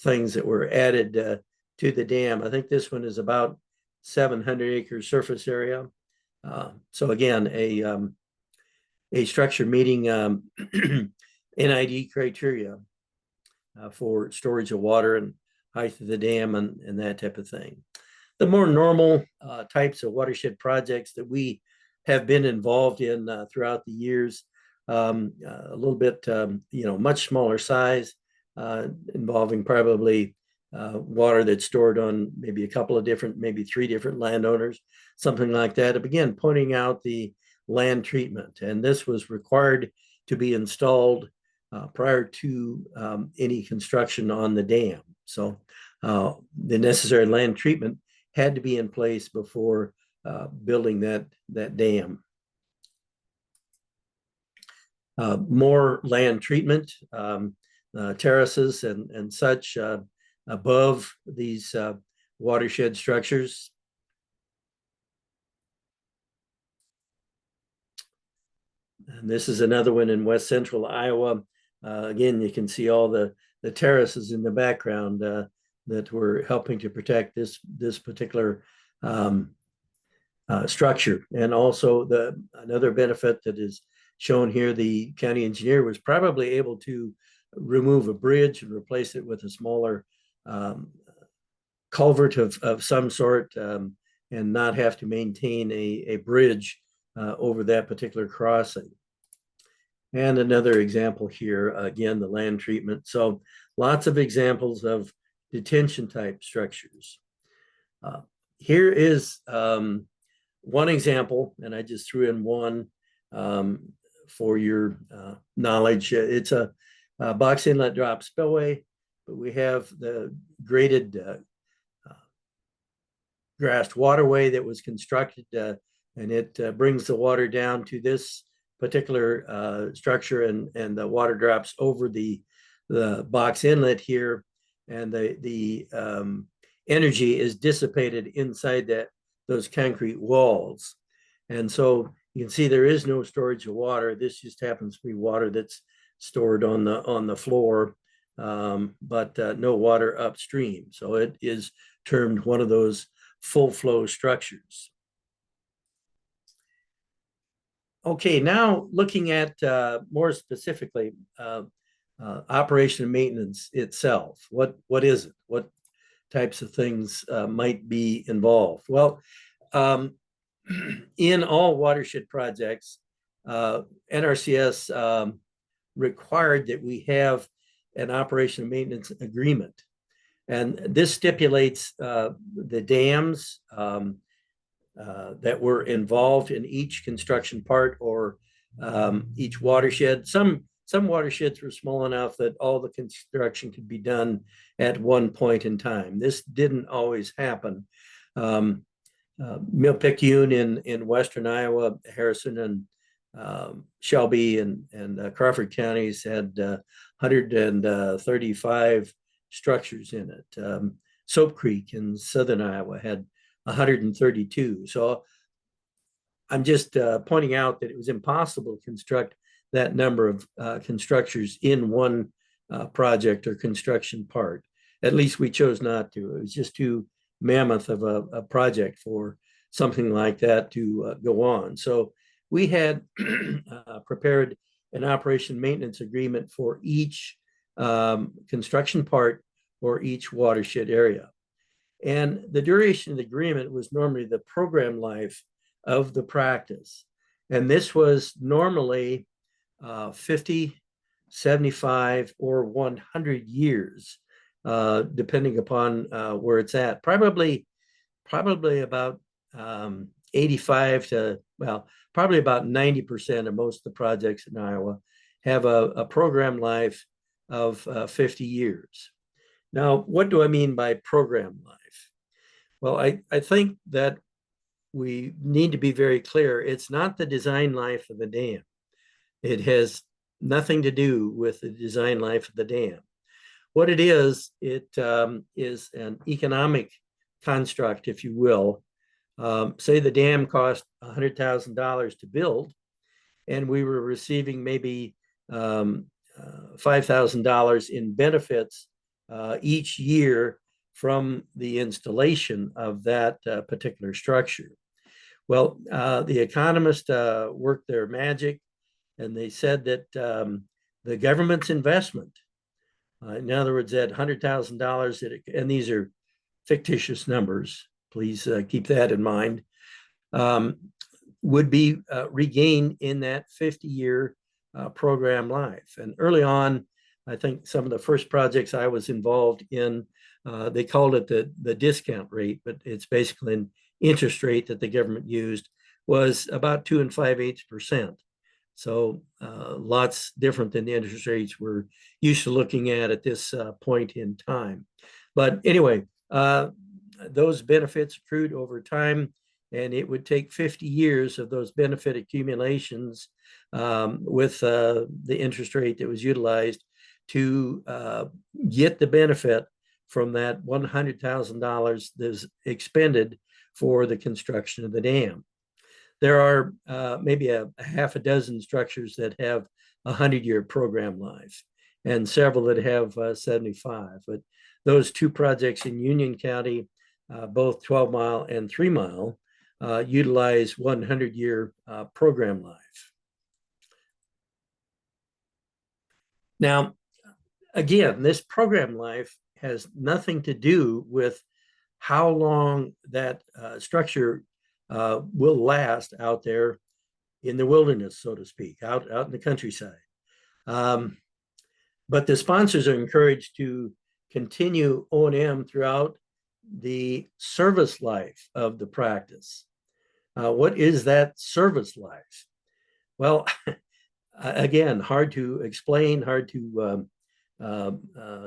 things that were added to the dam. I think this one is about 700 acre surface area. So again, a structure meeting NID criteria for storage of water and height of the dam and that type of thing. The more normal types of watershed projects that we have been involved in throughout the years, a little bit, much smaller size, involving probably water that's stored on maybe a couple of different, maybe 3 different landowners, something like that. Again, pointing out the land treatment. And this was required to be installed prior to any construction on the dam. So the necessary land treatment had to be in place before building that dam. More land treatment, terraces and such above these watershed structures. And this is another one in west central Iowa. Again, you can see all the terraces in the background that were helping to protect this particular structure. And also another benefit that is shown here, the county engineer was probably able to remove a bridge and replace it with a smaller culvert of some sort and not have to maintain a bridge over that particular crossing. And another example here, again, the land treatment. So lots of examples of detention type structures. Here is one example, and I just threw in one for your knowledge. It's a box inlet drop spillway, but we have the graded grassed waterway that was constructed, and it brings the water down to this particular structure, and the water drops over the box inlet here, and the energy is dissipated inside those concrete walls. And so you can see there is no storage of water. This just happens to be water that's stored on the floor, but no water upstream. So it is termed one of those full flow structures. Okay, now looking at more specifically operation and maintenance itself. What is it? What types of things might be involved? Well, in all watershed projects, NRCS required that we have an operation and maintenance agreement. And this stipulates the dams that were involved in each construction part or each watershed. Some watersheds were small enough that all the construction could be done at one point in time. This didn't always happen. Milpickune in western Iowa, Harrison and Shelby and Crawford counties had 135 structures in it. Soap Creek in southern Iowa had 132. So I'm just pointing out that it was impossible to construct that number of constructors in one project or construction part. At least we chose not to. It was just too mammoth of a project for something like that to go on. So we had prepared an operation maintenance agreement for each construction part or each watershed area. And the duration of the agreement was normally the program life of the practice. And this was normally 50, 75, or 100 years, depending upon where it's at. Probably about 85 to, well, probably about 90% of most of the projects in Iowa have a program life of 50 years. Now, what do I mean by program life? Well, I think that we need to be very clear. It's not the design life of the dam. It has nothing to do with the design life of the dam. What it is an economic construct, if you will. Say the dam cost $100,000 to build, and we were receiving maybe $5,000 in benefits each year from the installation of that particular structure. Well, the economists worked their magic, and they said that the government's investment, in other words, that $100,000, and these are fictitious numbers, please keep that in mind, would be regained in that 50-year program life. And early on, I think some of the first projects I was involved in, they called it the discount rate, but it's basically an interest rate that the government used, was about 2 5/8%. So lots different than the interest rates we're used to looking at this point in time. But anyway, those benefits accrued over time, and it would take 50 years of those benefit accumulations with the interest rate that was utilized to get the benefit from that $100,000 that's expended for the construction of the dam. There are maybe a half a dozen structures that have a 100-year program life, and several that have 75. But those two projects in Union County, both 12 Mile and 3 Mile, utilize 100-year program life. Now, again, this program life has nothing to do with how long that structure will last out there in the wilderness, so to speak, out in the countryside. But the sponsors are encouraged to continue O&M throughout the service life of the practice. What is that service life? Well, again, hard to explain, hard to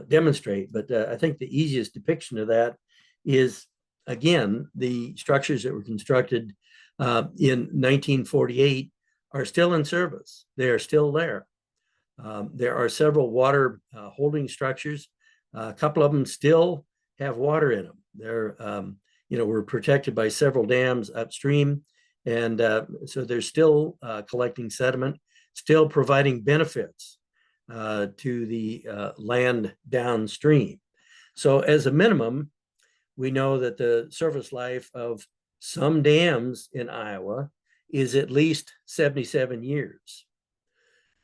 demonstrate, but I think the easiest depiction of that is, again, the structures that were constructed in 1948 are still in service. They are still there. There are several water holding structures. A couple of them still have water in them. They're, we're protected by several dams upstream, and so they're still collecting sediment, still providing benefits to the land downstream. So as a minimum, we know that the service life of some dams in Iowa is at least 77 years.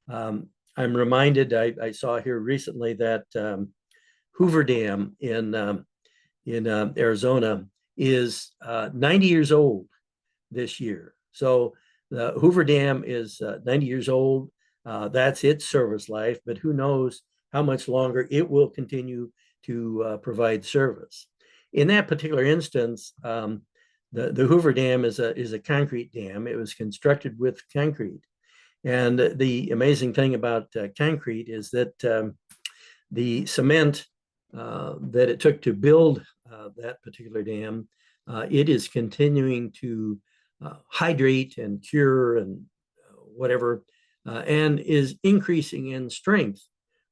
I'm reminded, I saw here recently that Hoover Dam in Arizona is 90 years old this year. So the Hoover Dam is 90 years old. That's its service life, but who knows how much longer it will continue to provide service. In that particular instance, the Hoover Dam is a concrete dam. It was constructed with concrete. And the amazing thing about concrete is that the cement that it took to build that particular dam, it is continuing to hydrate and cure and whatever, and is increasing in strength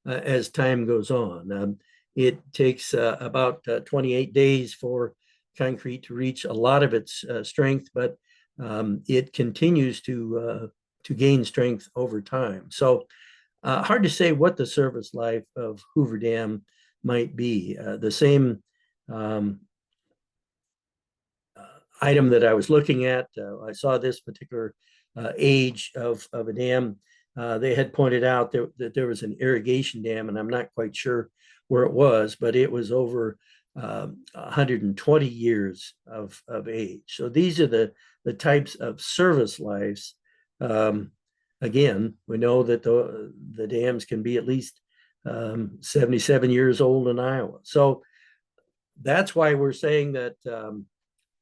as time goes on. It takes about 28 days for concrete to reach a lot of its strength, but it continues to gain strength over time. So hard to say what the service life of Hoover Dam might be. The same item that I was looking at, I saw this particular age of a dam. They had pointed out that there was an irrigation dam, and I'm not quite sure where it was, but it was over 120 years of age. So these are the types of service lives. Again, we know that the dams can be at least 77 years old in Iowa. So that's why we're saying that,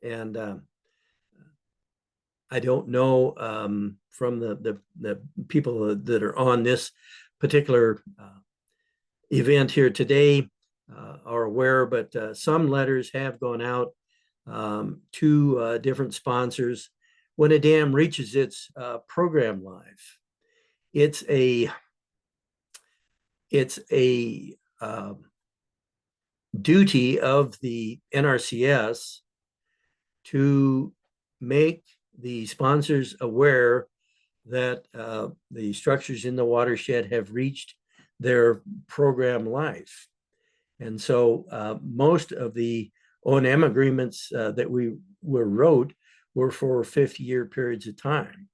and I don't know from the people that are on this particular event here today are aware, but some letters have gone out to different sponsors when a dam reaches its program life. it's a duty of the NRCS to make the sponsors aware that the structures in the watershed have reached their program life. And so most of the O&M agreements that we wrote were for 50-year periods of time.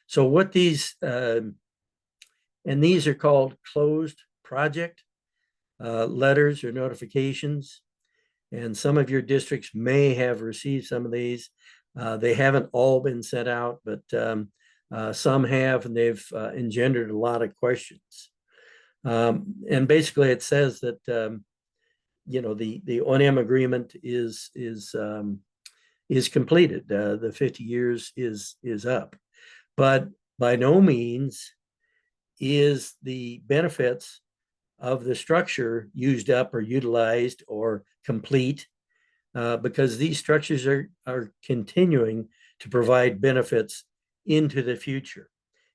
So what these, and these are called closed project letters or notifications. And some of your districts may have received some of these. They haven't all been sent out, but some have, and they've engendered a lot of questions. And basically it says that, the O&M agreement is completed. The 50 years is up, but by no means is the benefits of the structure used up or utilized or complete, because these structures are continuing to provide benefits into the future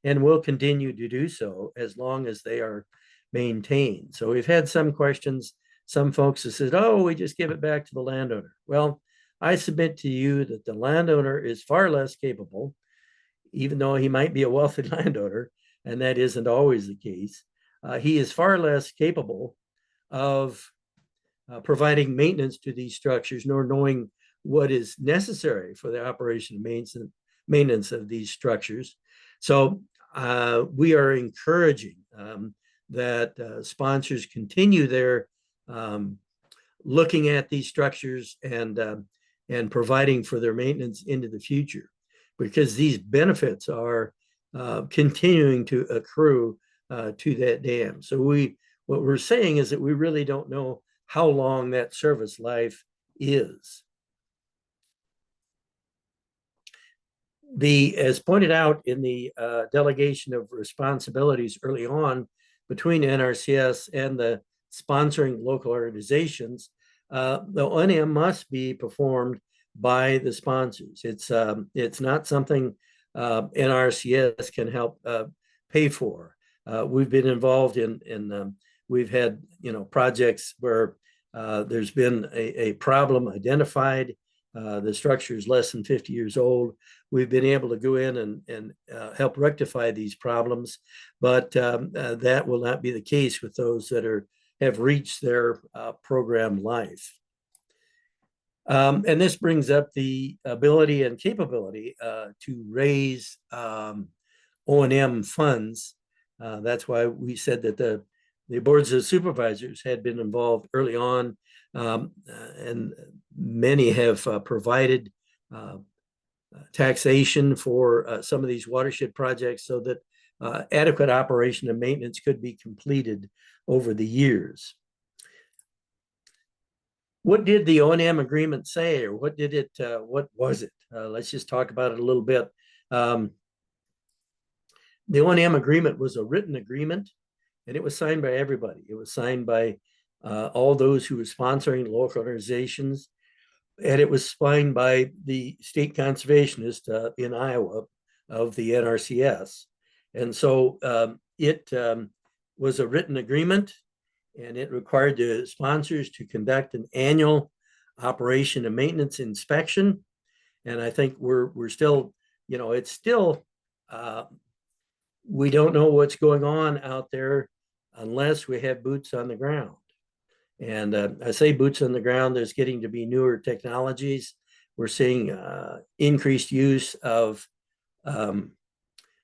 and will continue to do so as long as they are maintained. So we've had some questions. Some folks have said, oh, we just give it back to the landowner. Well, I submit to you that the landowner is far less capable, even though he might be a wealthy landowner, and that isn't always the case. He is far less capable of providing maintenance to these structures, nor knowing what is necessary for the operation and maintenance of these structures. So we are encouraging that sponsors continue their looking at these structures and providing for their maintenance into the future, because these benefits are continuing to accrue to that dam. So what we're saying is that we really don't know how long that service life is. As pointed out in the delegation of responsibilities early on between NRCS and the sponsoring local organizations, the O&M must be performed by the sponsors. It's not something NRCS can help pay for. We've been involved in we've had projects where there's been a problem identified. The structure is less than 50 years old. We've been able to go in and help rectify these problems, but that will not be the case with those that have reached their program life. And this brings up the ability and capability to raise O&M funds. That's why we said that the boards of supervisors had been involved early on, and many have provided taxation for some of these watershed projects so that adequate operation and maintenance could be completed over the years. What did the O&M agreement say, or what did it? What was it? Let's just talk about it a little bit. The O&M agreement was a written agreement, and it was signed by everybody. It was signed by all those who were sponsoring local organizations, and it was signed by the state conservationist in Iowa of the NRCS. And so it was a written agreement, and it required the sponsors to conduct an annual operation and maintenance inspection. And I think we're still, it's still, we don't know what's going on out there unless we have boots on the ground. And I say boots on the ground, there's getting to be newer technologies. We're seeing increased use of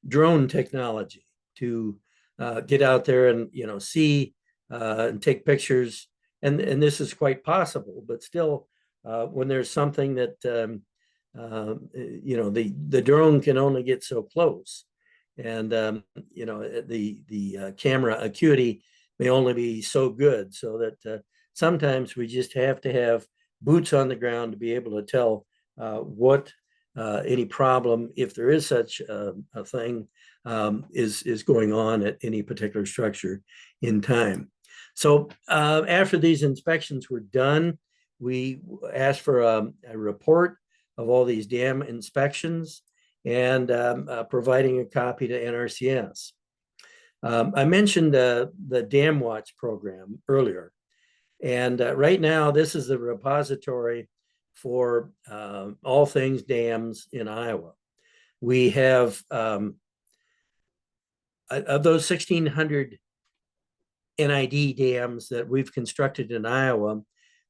drone technology to get out there and see and take pictures. And this is quite possible, but still, when there's something that the drone can only get so close, and the camera acuity may only be so good, so that sometimes we just have to have boots on the ground to be able to tell what any problem, if there is such a thing, is going on at any particular structure in time. So after these inspections were done, we asked for a report of all these dam inspections and providing a copy to NRCS. I mentioned the Dam Watch program earlier, and right now this is the repository for all things dams in Iowa. We have of those 1,600 NID dams that we've constructed in Iowa,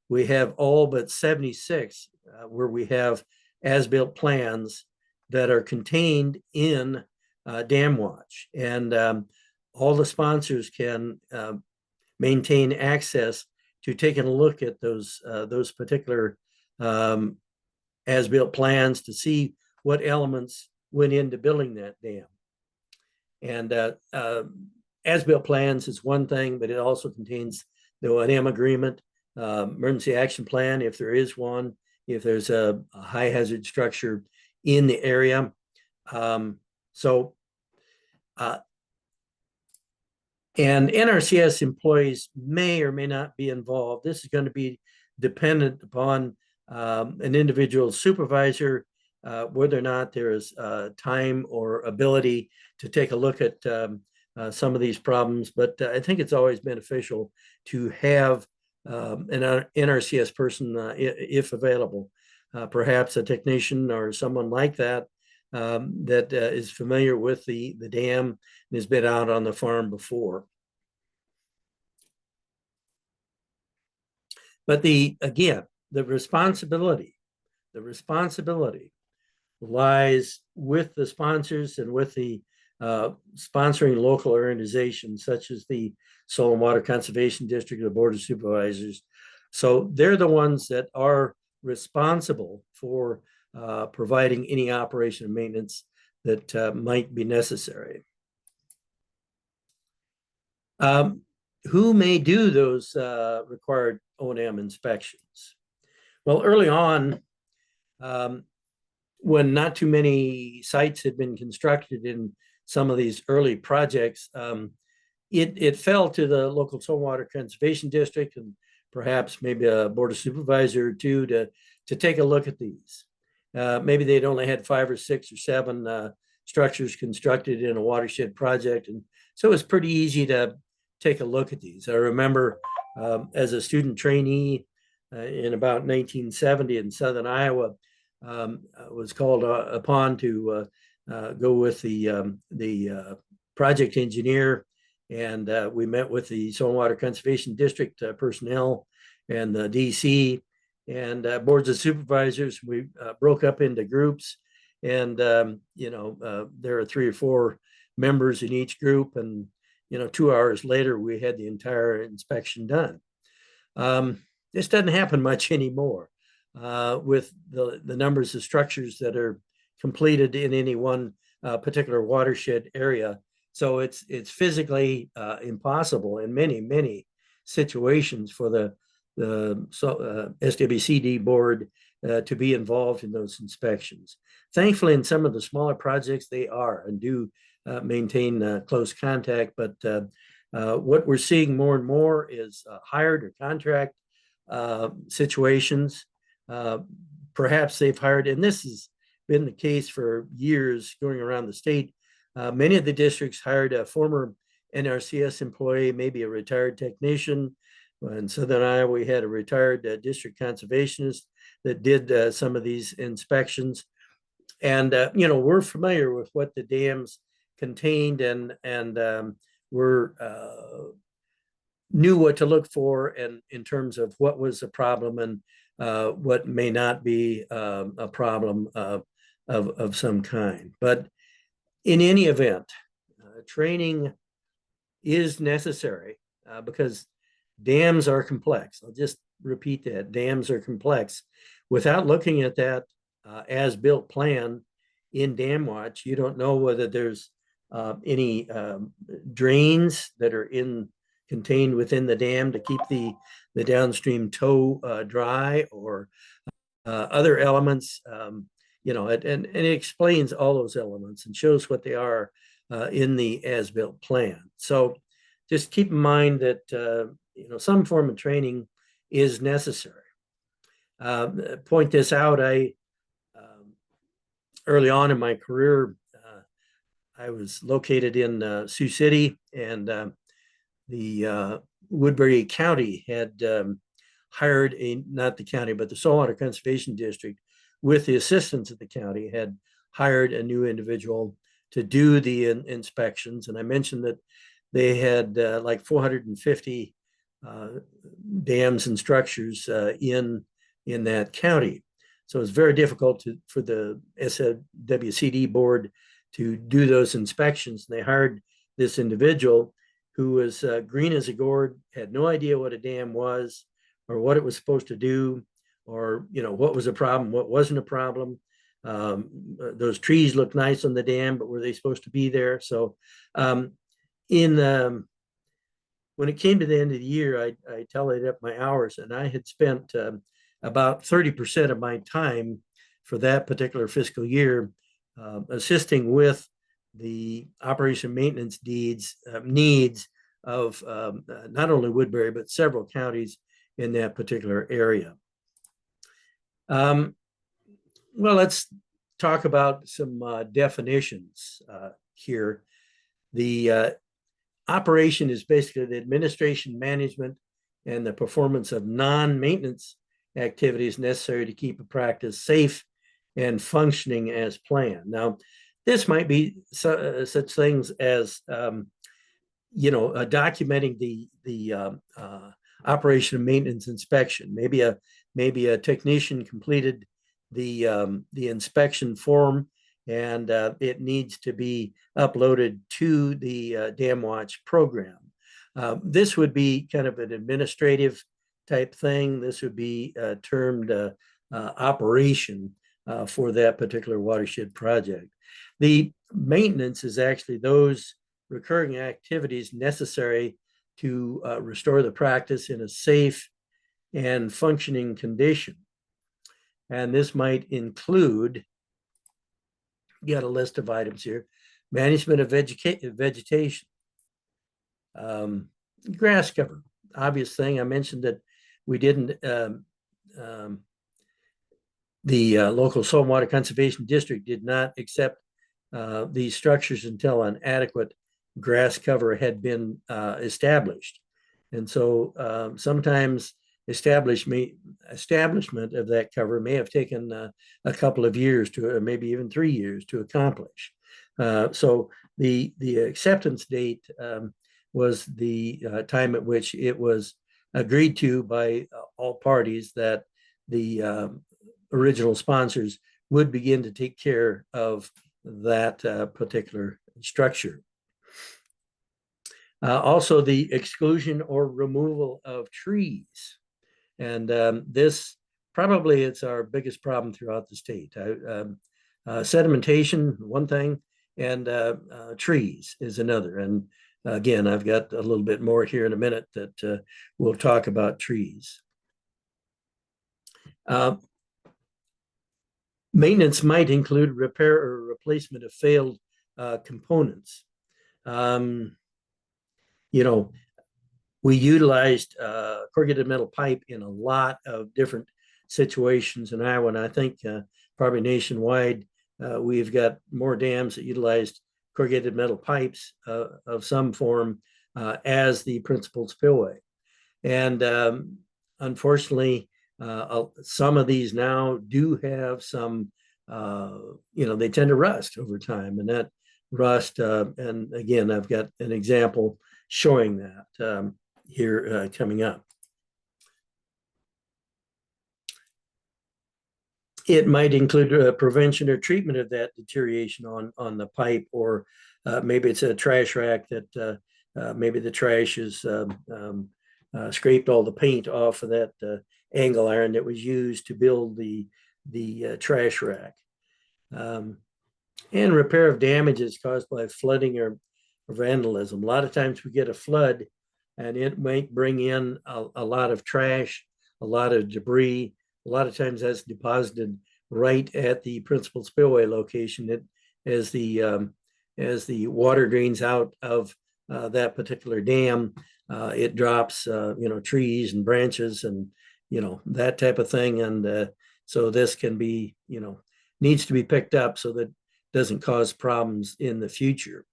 we have all but 76 where we have as-built plans that are contained in Dam Watch. And all the sponsors can maintain access to taking a look at those particular as-built plans to see what elements went into building that dam. And as-built plans is one thing, but it also contains the O&M agreement, emergency action plan, if there is one, if there's a high hazard structure in the area. And NRCS employees may or may not be involved. This is going to be dependent upon an individual supervisor, whether or not there is time or ability to take a look at some of these problems. But I think it's always beneficial to have an NRCS person, if available, perhaps a technician or someone like that, that is familiar with the dam and has been out on the farm before. But again, the responsibility lies with the sponsors and with the sponsoring local organizations such as the Soil and Water Conservation District, the Board of Supervisors. So they're the ones that are responsible for providing any operation and maintenance that might be necessary. Who may do those required O&M inspections? Well, early on, when not too many sites had been constructed in some of these early projects, it fell to the local Soil and Water Conservation District and perhaps maybe a Board of Supervisor or two to take a look at these. Maybe they'd only had 5 or 6 or 7 structures constructed in a watershed project. And so it was pretty easy to take a look at these. I remember as a student trainee in about 1970 in Southern Iowa, I was called upon to go with the project engineer, and we met with the Soil and Water Conservation District personnel and the DC and boards of supervisors. We broke up into groups, and there are 3 or 4 members in each group, and 2 hours later we had the entire inspection done. This doesn't happen much anymore with the numbers of structures that are completed in any one particular watershed area. So it's physically impossible in many situations for the SWCD board to be involved in those inspections. Thankfully, in some of the smaller projects, they are and do maintain close contact. But what we're seeing more and more is hired or contract situations. Perhaps they've hired, and this has been the case for years going around the state. Many of the districts hired a former NRCS employee, maybe a retired technician. In Southern Iowa, we had a retired district conservationist that did some of these inspections. And, we're familiar with what the dams contained, and we're knew what to look for and in terms of what was a problem and what may not be a problem of some kind. But in any event, training is necessary because dams are complex. I'll just repeat that. Dams are complex. Without looking at that as-built plan in Dam Watch, you don't know whether there's any drains that are contained within the dam to keep the downstream toe dry, or other elements. And it explains all those elements and shows what they are in the as-built plan. So just keep in mind that some form of training is necessary. Point this out, I early on in my career, I was located in Sioux City, and the Woodbury County had hired not the county, but the Saltwater Conservation District, with the assistance of the county, had hired a new individual to do the inspections. And I mentioned that they had like 450 dams and structures in that county. So it's very difficult for the SWCD board to do those inspections. And they hired this individual who was green as a gourd, had no idea what a dam was or what it was supposed to do, or what was a problem, what wasn't a problem. Those trees looked nice on the dam, but were they supposed to be there? So when it came to the end of the year, I tallied up my hours, and I had spent about 30% of my time for that particular fiscal year assisting with the operation maintenance needs of not only Woodbury, but several counties in that particular area. Well, let's talk about some definitions here. The operation is basically the administration, management, and the performance of non-maintenance activities necessary to keep a practice safe and functioning as planned. Now, this might be such things as documenting the operation and maintenance inspection. Maybe a technician completed the inspection form, and it needs to be uploaded to the Dam Watch program. This would be kind of an administrative type thing. This would be termed operation for that particular watershed project. The maintenance is actually those recurring activities necessary to restore the practice in a safe and functioning condition. And this might include, got a list of items here: management of vegetation, grass cover, obvious thing. I mentioned that we didn't, the local Saltwater Conservation District did not accept these structures until an adequate grass cover had been established. And so sometimes establishment of that cover may have taken a couple of years to, or maybe even 3 years to accomplish. So the acceptance date was the time at which it was agreed to by all parties that the original sponsors would begin to take care of that particular structure. Also, the exclusion or removal of trees. And this probably it's our biggest problem throughout the state. Sedimentation, one thing, and trees is another. And again, I've got a little bit more here in a minute that we'll talk about trees. Maintenance might include repair or replacement of failed components. We utilized corrugated metal pipe in a lot of different situations in Iowa, and I think probably nationwide, we've got more dams that utilized corrugated metal pipes of some form as the principal spillway. And unfortunately, some of these now do have some, they tend to rust over time, and that rust, and again, I've got an example showing that here coming up. It might include prevention or treatment of that deterioration on the pipe, or maybe it's a trash rack that maybe the trash is scraped all the paint off of that angle iron that was used to build the trash rack. And repair of damages caused by flooding or vandalism. A lot of times we get a flood and it might bring in a lot of trash, a lot of debris. A lot of times that's deposited right at the principal spillway location as the water drains out of that particular dam. It drops, trees and branches and, that type of thing. And so this can be, needs to be picked up so that doesn't cause problems in the future.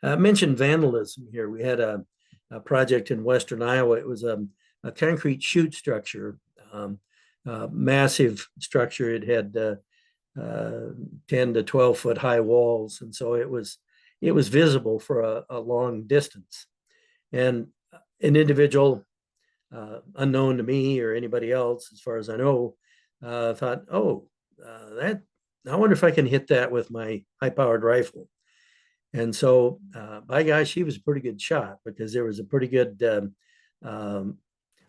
I mentioned vandalism here. We had a project in Western Iowa. It was a concrete chute structure, massive structure. It had 10 to 12 foot high walls. And so it was visible for a long distance. And an individual unknown to me or anybody else, as far as I know, thought, oh, I wonder if I can hit that with my high-powered rifle. And so, by gosh, he was a pretty good shot because there was a pretty good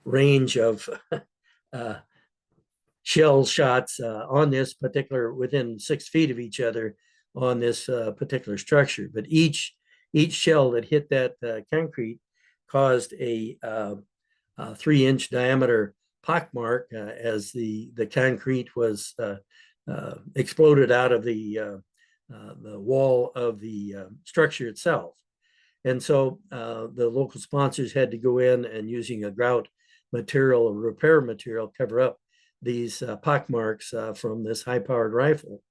range of shell shots on this particular, within 6 feet of each other on this particular structure. But each shell that hit that concrete caused a 3-inch diameter pockmark as the concrete was exploded out of the wall of the structure itself. And so the local sponsors had to go in and, using a grout material, a repair material, cover up these pockmarks from this high-powered rifle.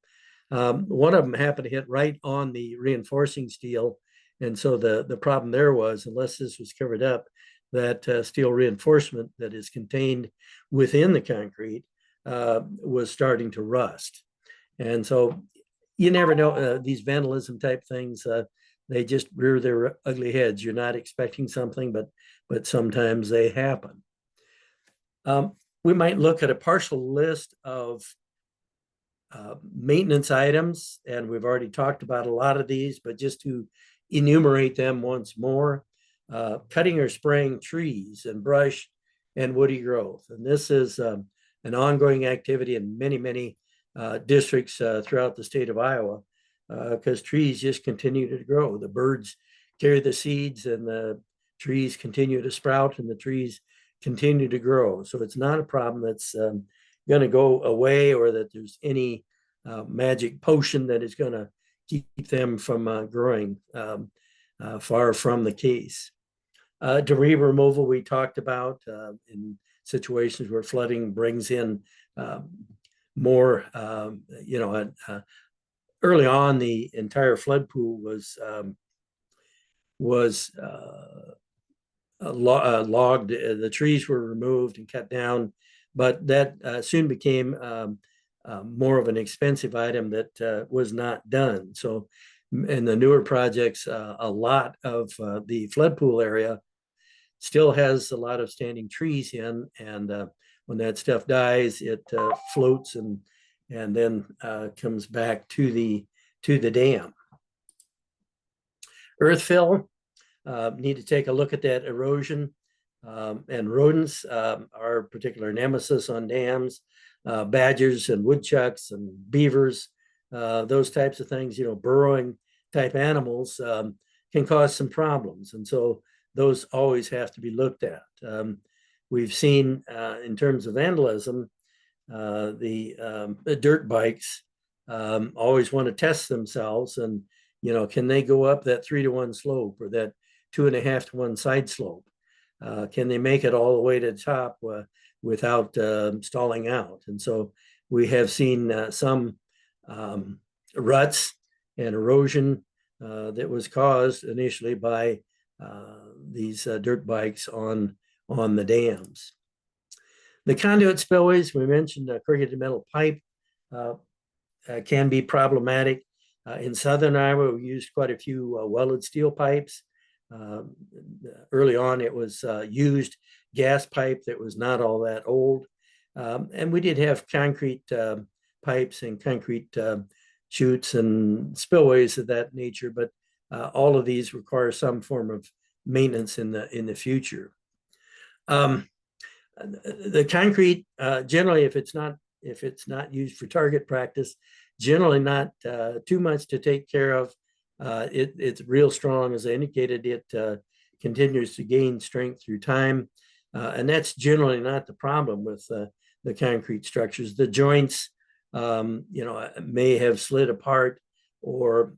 One of them happened to hit right on the reinforcing steel. And so the problem there was, unless this was covered up, that steel reinforcement that is contained within the concrete was starting to rust. And so you never know, these vandalism type things, they just rear their ugly heads. You're not expecting something, but sometimes they happen. We might look at a partial list of maintenance items, and we've already talked about a lot of these, but just to enumerate them once more. Cutting or spraying trees and brush and woody growth. And this is an ongoing activity in many districts throughout the state of Iowa, because trees just continue to grow. The birds carry the seeds and the trees continue to sprout and the trees continue to grow. So it's not a problem that's going to go away, or that there's any magic potion that is going to keep them from growing. Far from the case. Debris removal we talked about in situations where flooding brings in more, early on the entire flood pool was logged. The trees were removed and cut down, but that soon became more of an expensive item that was not done. So in the newer projects, a lot of the flood pool area still has a lot of standing trees in, and when that stuff dies, it floats and then comes back to the dam. Earth fill, need to take a look at that erosion, and rodents are particular nemesis on dams. Badgers and woodchucks and beavers, those types of things, burrowing type animals can cause some problems. And so those always have to be looked at. We've seen in terms of vandalism, the dirt bikes always want to test themselves, and can they go up that 3-to-1 slope or that 2.5-to-1 side slope? Can they make it all the way to the top without stalling out? And so we have seen some ruts and erosion that was caused initially by these dirt bikes on the dams. The conduit spillways, we mentioned corrugated metal pipe can be problematic. In southern Iowa, we used quite a few welded steel pipes. Early on, it was used gas pipe that was not all that old. And we did have concrete pipes and concrete chutes and spillways of that nature, but all of these require some form of maintenance in the future. The concrete, generally, if it's not used for target practice, generally not too much to take care of. It's real strong. As I indicated, it continues to gain strength through time. And that's generally not the problem with the concrete structures. The joints, may have slid apart, or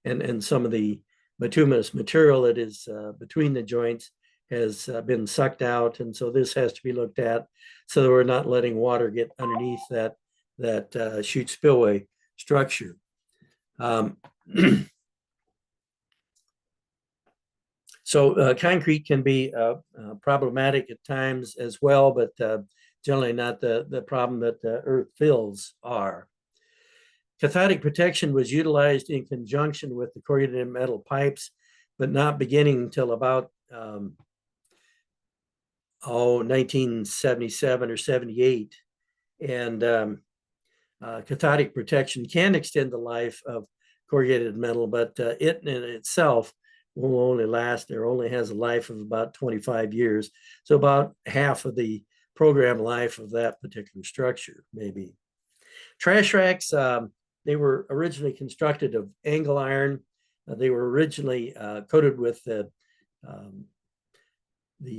and some of the bituminous material that is between the joints has been sucked out, and so this has to be looked at so that we're not letting water get underneath that chute spillway structure. Um, So concrete can be problematic at times as well, but generally not the problem that earth fills are. Cathodic protection was utilized in conjunction with the corrugated metal pipes, but not beginning until about 1977 or 78. And cathodic protection can extend the life of corrugated metal, but it in itself will only last, or only has a life of about 25 years. So about half of the program life of that particular structure, maybe. Trash racks, they were originally constructed of angle iron. They were originally coated with the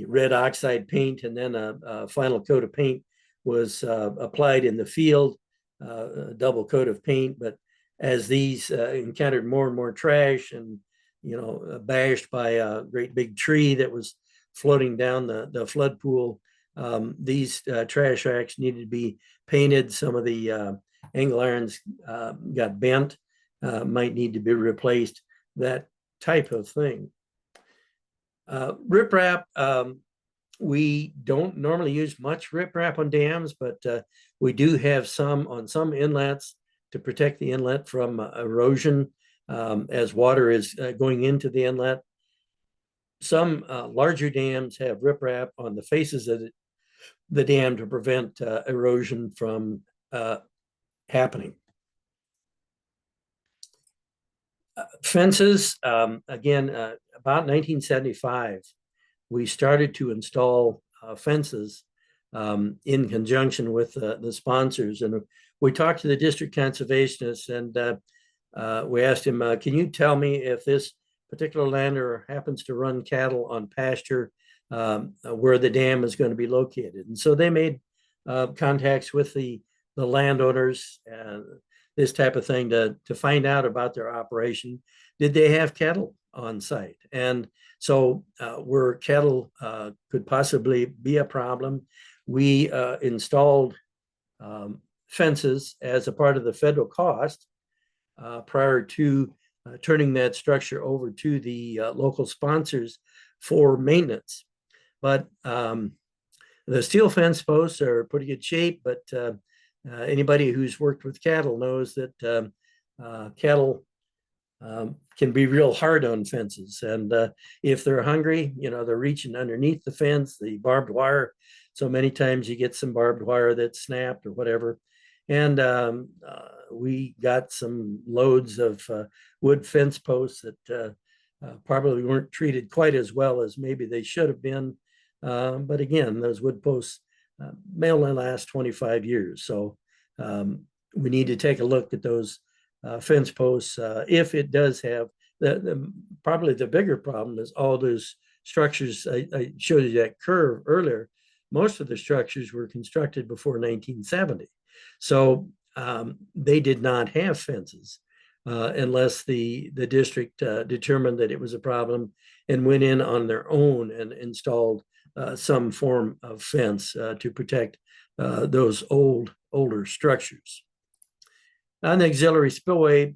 red oxide paint, and then a final coat of paint was applied in the field, a double coat of paint. But as these encountered more and more trash and, bashed by a great big tree that was floating down the flood pool, these trash racks needed to be painted. Some of the angle irons got bent, might need to be replaced, that type of thing. Riprap, we don't normally use much riprap on dams, but we do have some on some inlets to protect the inlet from erosion as water is going into the inlet. Some larger dams have riprap on the faces of the dam to prevent erosion from happening. Fences, again, about 1975, we started to install fences in conjunction with the sponsors. And we talked to the district conservationists, and we asked him, can you tell me if this particular landowner happens to run cattle on pasture where the dam is going to be located? And so they made contacts with the landowners and this type of thing to find out about their operation. Did they have cattle on site? And so where cattle could possibly be a problem, we installed fences as a part of the federal cost prior to turning that structure over to the local sponsors for maintenance. But the steel fence posts are pretty good shape, but anybody who's worked with cattle knows that cattle can be real hard on fences. And if they're hungry, they're reaching underneath the fence, the barbed wire. So many times you get some barbed wire that's snapped or whatever. And we got some loads of wood fence posts that probably weren't treated quite as well as maybe they should have been. But again, those wood posts may only last 25 years. So we need to take a look at those fence posts. If it does have, probably the bigger problem is all those structures. I showed you that curve earlier. Most of the structures were constructed before 1970. So they did not have fences unless the district determined that it was a problem and went in on their own and installed some form of fence to protect those older structures. On the auxiliary spillway,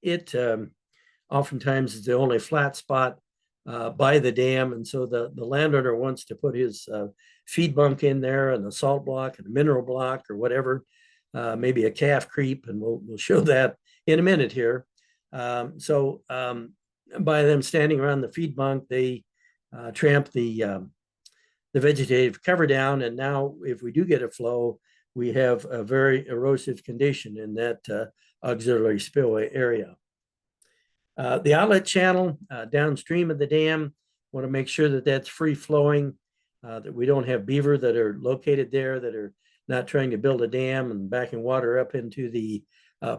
it oftentimes is the only flat spot by the dam. And so the landowner wants to put his feed bunk in there and a salt block and a mineral block or whatever, maybe a calf creep, and we'll show that in a minute here. So by them standing around the feed bunk, they tramp the vegetative cover down. And now if we do get a flow, we have a very erosive condition in that auxiliary spillway area. The outlet channel downstream of the dam, want to make sure that that's free flowing, that we don't have beaver that are located there that are not trying to build a dam and backing water up into the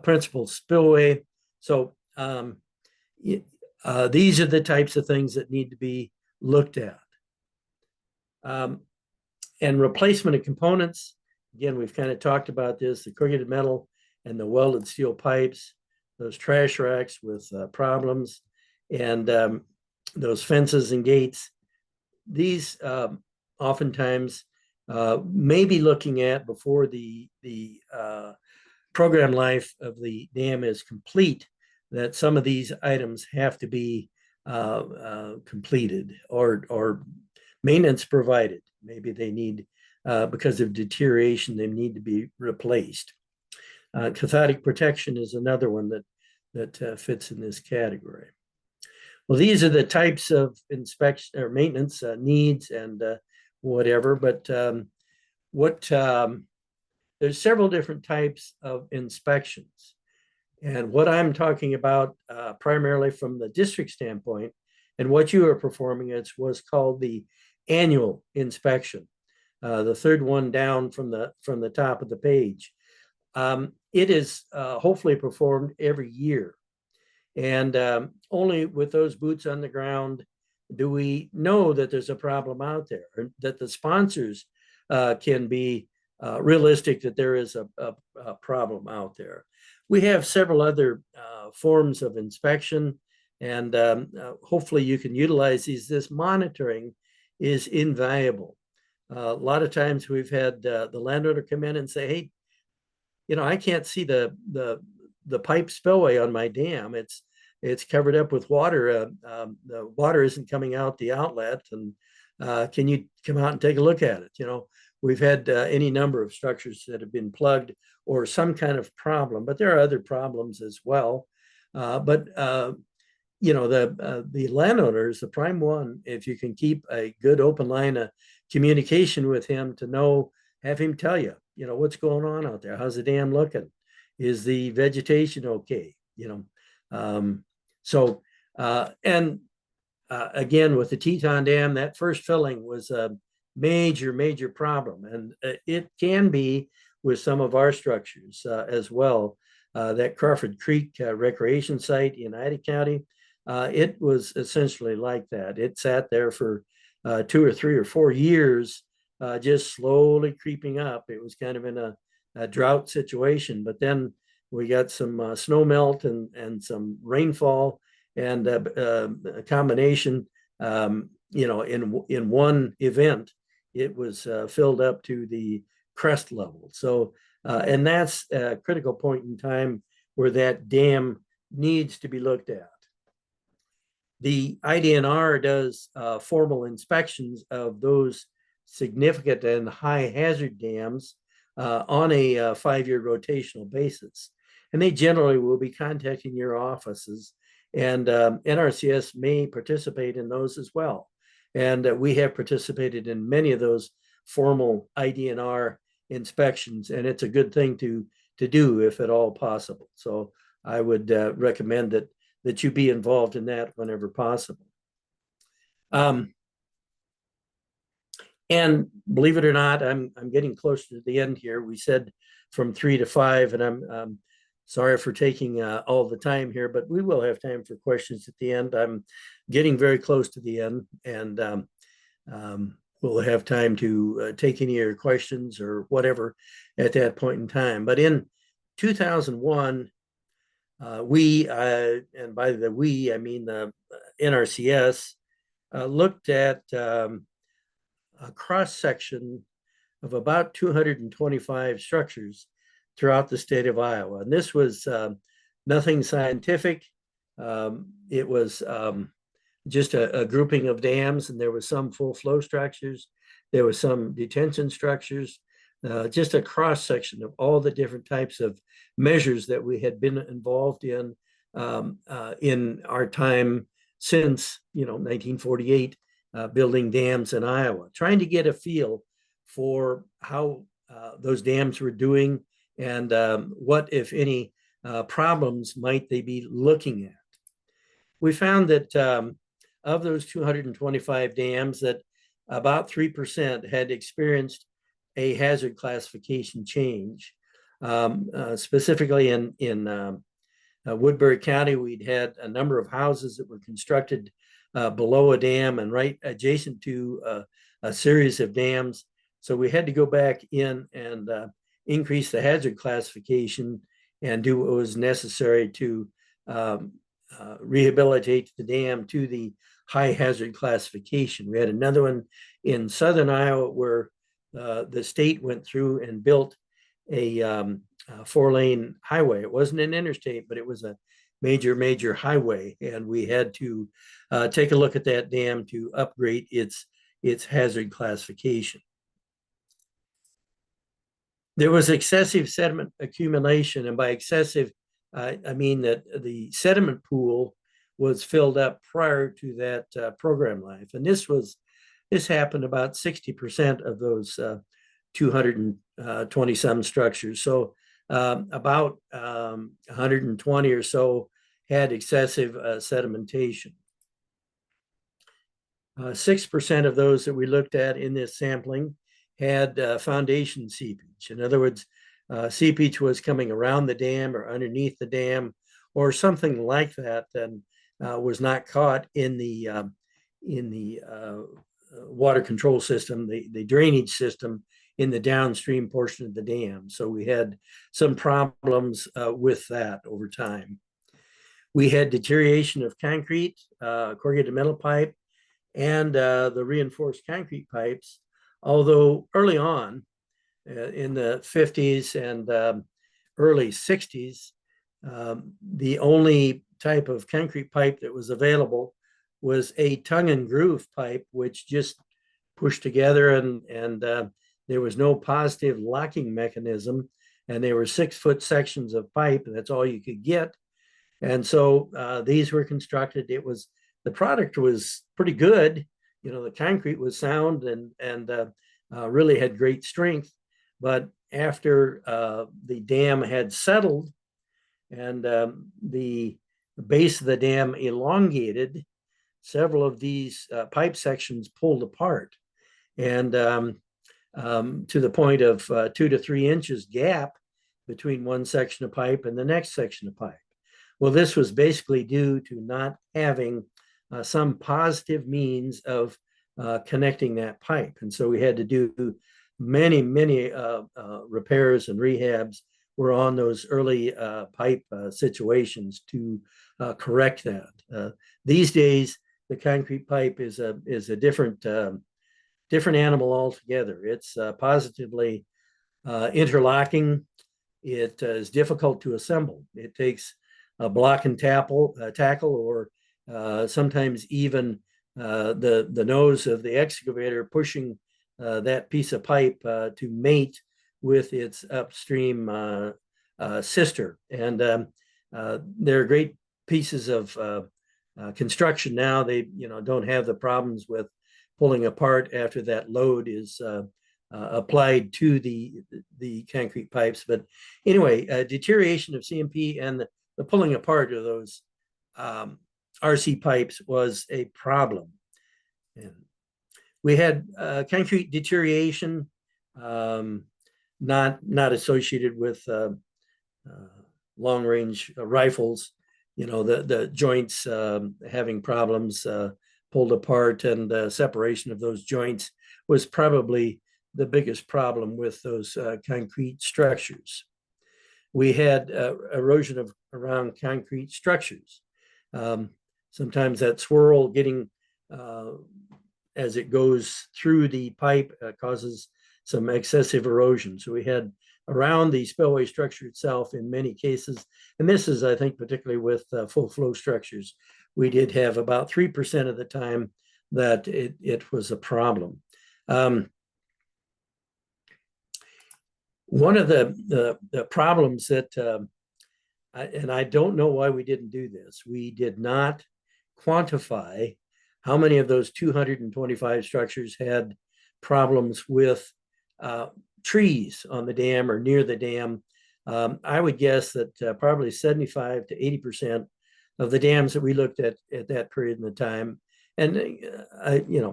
principal spillway. So these are the types of things that need to be looked at. And replacement of components. Again, we've kind of talked about this, the corrugated metal and the welded steel pipes, those trash racks with problems, and those fences and gates. These oftentimes may be looking at before the program life of the dam is complete, that some of these items have to be completed or maintenance provided. Maybe they need, because of deterioration, they need to be replaced. Cathodic protection is another one that fits in this category. Well, these are the types of inspection or maintenance needs and whatever, but there's several different types of inspections. And what I'm talking about primarily from the district standpoint and what you are performing, it was called the annual inspection, the third one down from the top of the page. It is hopefully performed every year. And only with those boots on the ground do we know that there's a problem out there, or that the sponsors can be realistic that there is a problem out there. We have several other forms of inspection, and hopefully you can utilize these. This monitoring is invaluable. A lot of times we've had the landowner come in and say, hey, I can't see the pipe spillway on my dam. It's covered up with water. The water isn't coming out the outlet, and can you come out and take a look at it? We've had any number of structures that have been plugged or some kind of problem, but there are other problems as well. But the landowner is the prime one. If you can keep a good open line of communication with him to have him tell you, what's going on out there. How's the dam looking? Is the vegetation okay? Again, with the Teton Dam, that first filling was a major problem. And it can be with some of our structures as well. That Crawford Creek recreation site in Ida County, it was essentially like that. It sat there for 2 or 3 or 4 years, just slowly creeping up. It was kind of in a drought situation, but then we got some snow melt and some rainfall, and a combination, in one event, it was filled up to the crest level. So, and that's a critical point in time where that dam needs to be looked at. The IDNR does formal inspections of those significant and high hazard dams on a 5-year rotational basis. And they generally will be contacting your offices, and NRCS may participate in those as well. And we have participated in many of those formal IDNR inspections, and it's a good thing to do if at all possible. So I would recommend that you be involved in that whenever possible. And believe it or not, I'm getting close to the end here. We said from 3 to 5, and I'm sorry for taking all the time here, but we will have time for questions at the end. I'm getting very close to the end, and we'll have time to take any of your questions or whatever at that point in time. But in 2001, we, and by the we, I mean the NRCS, looked at a cross-section of about 225 structures throughout the state of Iowa. And this was nothing scientific. It was just a grouping of dams, and there was some full flow structures. There was some detention structures, just a cross section of all the different types of measures that we had been involved in our time since 1948, building dams in Iowa, trying to get a feel for how those dams were doing and what, if any, problems might they be looking at. We found that of those 225 dams, that about 3% had experienced a hazard classification change. Specifically in Woodbury County, we'd had a number of houses that were constructed below a dam and right adjacent to a series of dams. So we had to go back in and increase the hazard classification and do what was necessary to rehabilitate the dam to the high hazard classification. We had another one in southern Iowa where the state went through and built a 4-lane highway. It wasn't an interstate, but it was major highway, and we had to take a look at that dam to upgrade its hazard classification. There was excessive sediment accumulation, and by excessive, I mean that the sediment pool was filled up prior to that program life, and this happened about 60% of those 220 some structures. So about 120 or so had excessive sedimentation. 6% of those that we looked at in this sampling had foundation seepage. In other words, seepage was coming around the dam or underneath the dam or something like that, and was not caught in the water control system, the drainage system in the downstream portion of the dam. So we had some problems with that over time. We had deterioration of concrete, corrugated metal pipe, and the reinforced concrete pipes, although early on in the 50s and early 60s, the only type of concrete pipe that was available was a tongue and groove pipe, which just pushed together, and there was no positive locking mechanism, and they were 6-foot sections of pipe, and that's all you could get. And so these were constructed. The product was pretty good. The concrete was sound and really had great strength. But after the dam had settled and the base of the dam elongated, several of these pipe sections pulled apart, and to the point of 2 to 3 inches gap between one section of pipe and the next section of pipe. Well, this was basically due to not having some positive means of connecting that pipe. And so we had to do many repairs and rehabs were on those early pipe situations to correct that. These days, the concrete pipe is a different animal altogether. It's positively interlocking. It is difficult to assemble. It takes a block and tackle, or sometimes even the nose of the excavator pushing that piece of pipe to mate with its upstream sister. And they're great pieces of construction now. They don't have the problems with pulling apart after that load is applied to the concrete pipes. But anyway, deterioration of CMP and the pulling apart of those RC pipes was a problem. And we had concrete deterioration, not associated with long-range rifles. The joints having problems, pulled apart, and separation of those joints was probably the biggest problem with those concrete structures. We had erosion around concrete structures. Sometimes that swirl getting as it goes through the pipe causes some excessive erosion. So we had around the spillway structure itself in many cases, and this is, I think, particularly with full flow structures, we did have about 3% of the time that it was a problem. One of the problems that, and I don't know why we didn't do this, we did not quantify how many of those 225 structures had problems with trees on the dam or near the dam. I would guess that probably 75 to 80% of the dams that we looked at that period in the time, and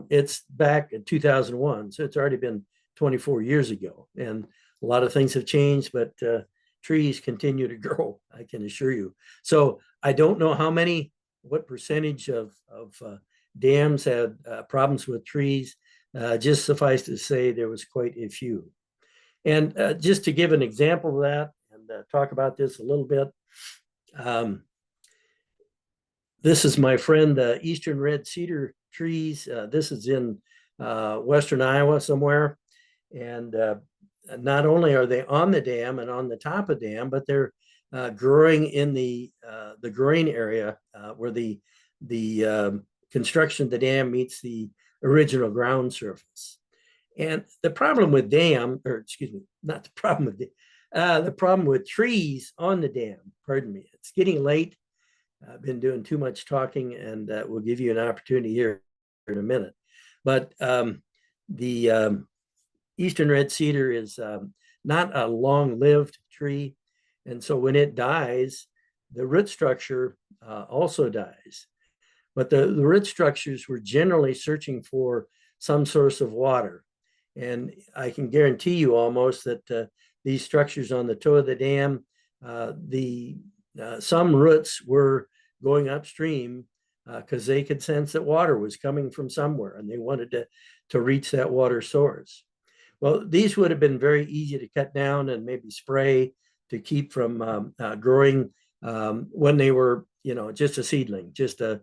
it's back in 2001, so it's already been 24 years ago, and a lot of things have changed, but trees continue to grow, I can assure you. So I don't know what percentage of dams had problems with trees. Just suffice to say there was quite a few. And just to give an example of that and talk about this a little bit, this is my friend, Eastern Red Cedar trees. This is in Western Iowa somewhere. And not only are they on the dam and on the top of the dam, but they're growing in the growing area where the construction of the dam meets the original ground surface. And the problem with dam, or excuse me, not the problem with trees on the dam, pardon me, it's getting late. I've been doing too much talking, and we'll give you an opportunity here in a minute. But the eastern red cedar is not a long-lived tree. And so when it dies, the root structure also dies. But the root structures were generally searching for some source of water. And I can guarantee you almost that these structures on the toe of the dam, some roots were going upstream because they could sense that water was coming from somewhere and they wanted to reach that water source. Well, these would have been very easy to cut down and maybe spray to keep from growing when they were, just a seedling, just a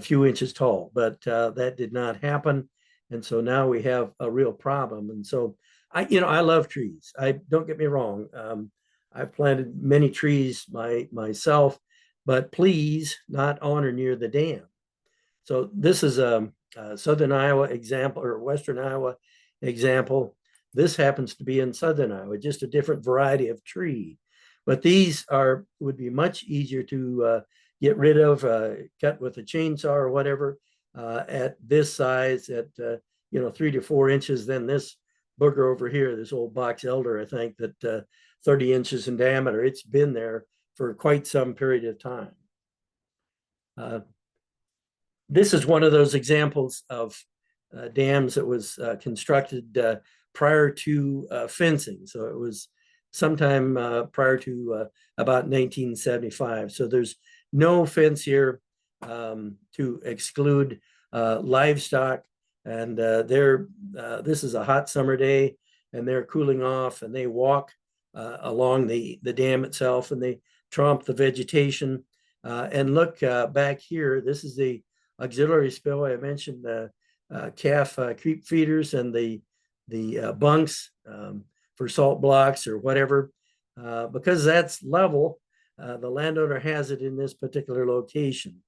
few inches tall. But that did not happen. And so now we have a real problem. And so I love trees. Don't get me wrong. I've planted many trees myself, but please not on or near the dam. So this is a Southern Iowa example or Western Iowa example. This happens to be in Southern Iowa, just a different variety of tree. But these would be much easier to get rid of, cut with a chainsaw or whatever at this size at 3 to 4 inches. Then this booger over here, this old box elder, I think that 30 inches in diameter. It's been there for quite some period of time. This is one of those examples of dams that was constructed prior to fencing. So it was sometime prior to about 1975. So there's no fence here to exclude livestock. And this is a hot summer day, and they're cooling off, and they walk along the dam itself, and they tromp the vegetation. And look back here, this is the auxiliary spillway. I mentioned the calf creep feeders and the bunks for salt blocks or whatever. Because that's level, the landowner has it in this particular location.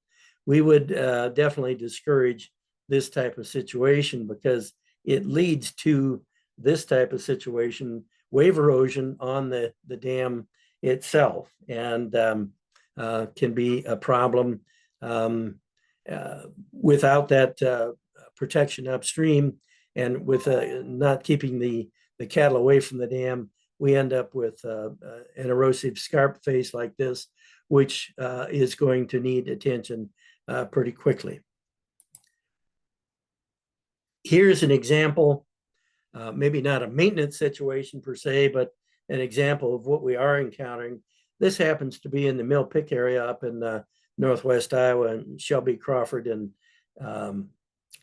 We would definitely discourage this type of situation because it leads to this type of situation, wave erosion on the dam itself, and can be a problem without that protection upstream, and with not keeping the cattle away from the dam. We end up with an erosive scarp face like this, which is going to need attention pretty quickly. Here's an example, maybe not a maintenance situation per se, but an example of what we are encountering. This happens to be in the Mill Pick area up in Northwest Iowa and Shelby, Crawford, and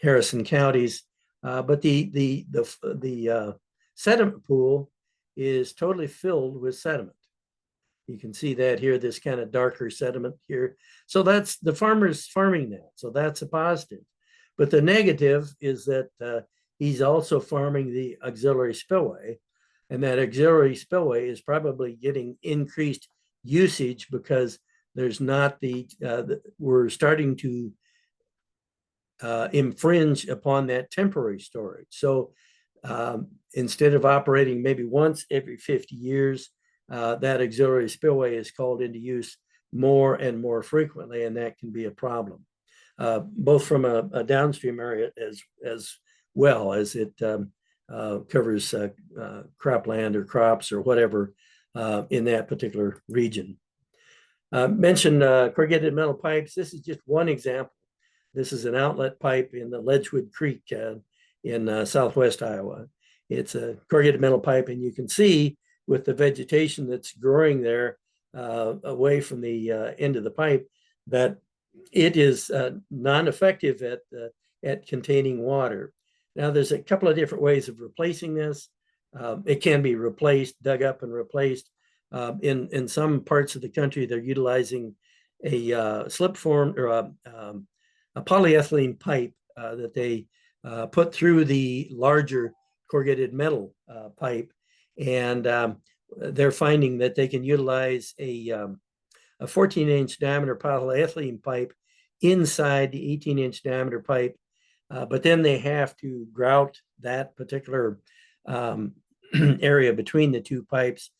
Harrison counties. But the sediment pool is totally filled with sediment. You can see that here, this kind of darker sediment here. So that's the farmer's farming that. So that's a positive. But the negative is that he's also farming the auxiliary spillway. And that auxiliary spillway is probably getting increased usage because there's not we're starting to infringe upon that temporary storage. So instead of operating maybe once every 50 years, that auxiliary spillway is called into use more and more frequently, and that can be a problem, both from a downstream area as well as it covers cropland or crops or whatever in that particular region. Mentioned corrugated metal pipes. This is just one example. This is an outlet pipe in the Ledgewood Creek in Southwest Iowa. It's a corrugated metal pipe, and you can see with the vegetation that's growing there away from the end of the pipe that it is non-effective at containing water. Now, there's a couple of different ways of replacing this. It can be replaced, dug up and replaced. In some parts of the country, they're utilizing a slip form or a polyethylene pipe that they put through the larger corrugated metal pipe. And they're finding that they can utilize a 14-inch diameter polyethylene pipe inside the 18-inch diameter pipe, but then they have to grout that particular area between the two pipes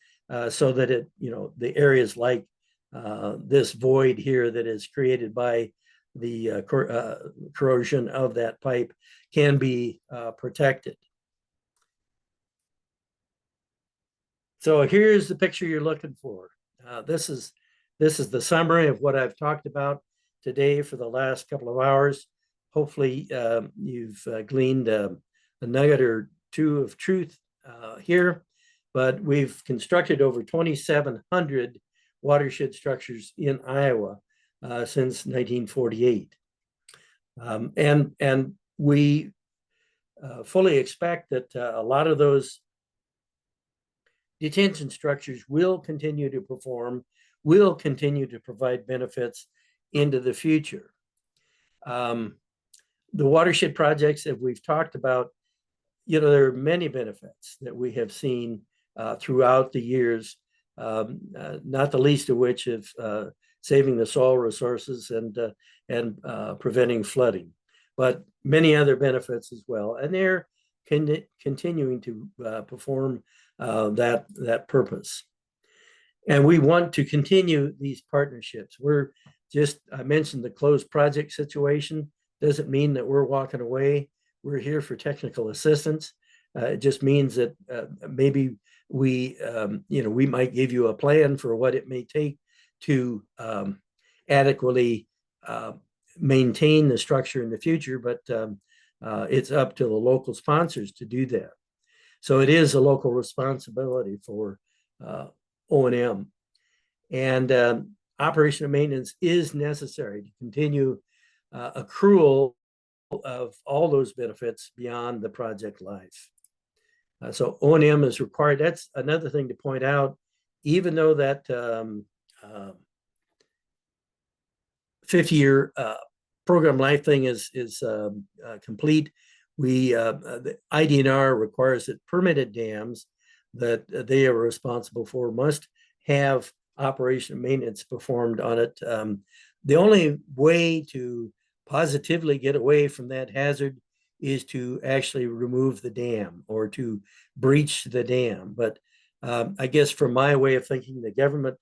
so that it, the areas like this void here that is created by the corrosion of that pipe can be protected. So here's the picture you're looking for. This is the summary of what I've talked about today for the last couple of hours. Hopefully you've gleaned a nugget or two of truth here, but we've constructed over 2,700 watershed structures in Iowa since 1948. And we fully expect that a lot of those detention structures will continue to perform, will continue to provide benefits into the future. The watershed projects that we've talked about, there are many benefits that we have seen throughout the years, not the least of which is saving the soil resources and preventing flooding, but many other benefits as well. And they're continuing to perform that purpose. And we want to continue these partnerships. I mentioned the closed project situation. Doesn't mean that we're walking away. We're here for technical assistance. It just means that maybe we might give you a plan for what it may take to adequately maintain the structure in the future, but it's up to the local sponsors to do that. So it is a local responsibility for O&M. And operation and maintenance is necessary to continue accrual of all those benefits beyond the project life. So O&M is required. That's another thing to point out. Even though that 50-year program life thing is complete, the IDNR requires that permitted dams that they are responsible for must have operation and maintenance performed on it. The only way to positively get away from that hazard is to actually remove the dam or to breach the dam. But I guess from my way of thinking, the government,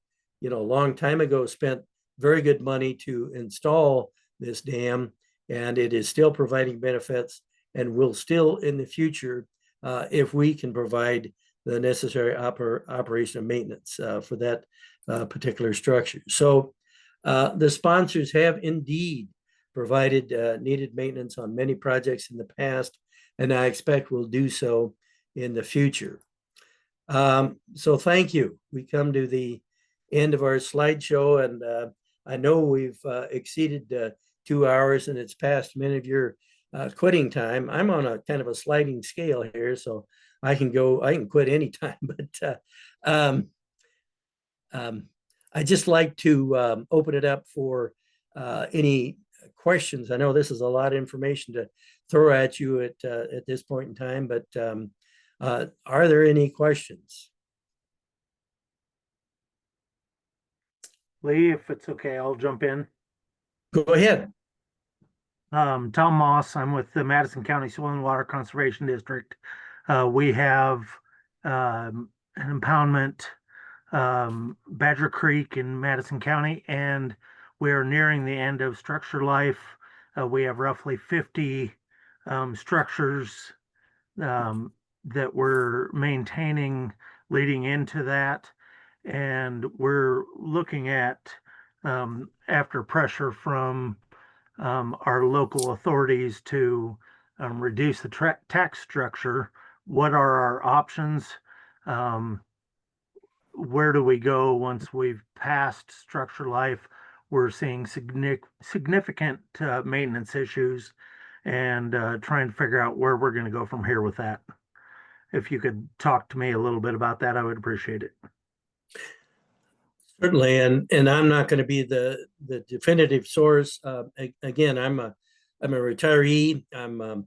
a long time ago spent very good money to install this dam, and it is still providing benefits and will still in the future if we can provide the necessary operation and maintenance for that particular structure. So the sponsors have indeed provided needed maintenance on many projects in the past, and I expect will do so in the future. So thank you. We come to the end of our slideshow, and I know we've exceeded 2 hours, and it's past many of your quitting time. I'm on a kind of a sliding scale here, so I can quit anytime, but I just like to open it up for any questions. I know this is a lot of information to throw at you at this point in time, but are there any questions? Lee, if it's okay, I'll jump in. Go ahead. Tom Moss, I'm with the Madison County Soil and Water Conservation District. We have an impoundment, Badger Creek in Madison County, and we are nearing the end of structure life. We have roughly 50 structures that we're maintaining leading into that. And we're looking at, after pressure from our local authorities to reduce the tax structure, what are our options? Where do we go once we've passed structure life? We're seeing significant maintenance issues and trying to figure out where we're going to go from here with that. If you could talk to me a little bit about that, I would appreciate it. Certainly, and I'm not going to be the definitive source. Again, I'm a retiree. I'm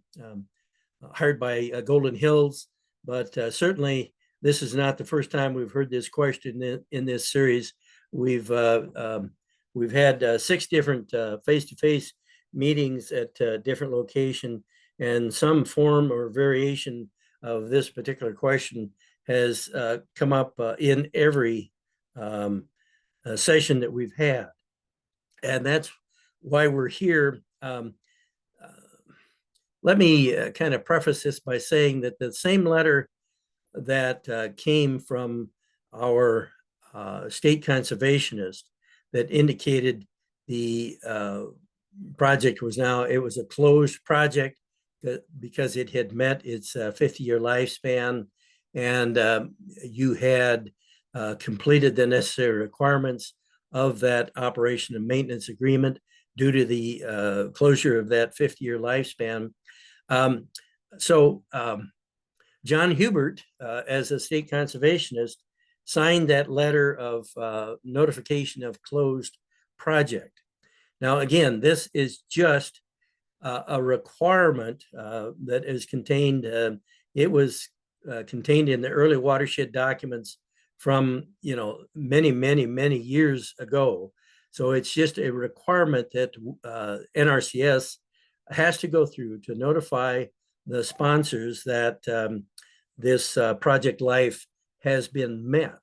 hired by Golden Hills, but certainly this is not the first time we've heard this question in this series. We've had 6 different face-to-face meetings at different location, and some form or variation of this particular question has come up in every session that we've had. And that's why we're here. Let me kind of preface this by saying that the same letter that came from our state conservationist that indicated the project was a closed project because it had met its 50-year lifespan, and you had completed the necessary requirements of that operation and maintenance agreement due to the closure of that 50-year lifespan. John Hubert, as a state conservationist, signed that letter of notification of closed project. Now, again, this is just a requirement that is contained. It was contained in the early watershed documents from, many years ago. So it's just a requirement that NRCS has to go through to notify the sponsors that this project life has been met.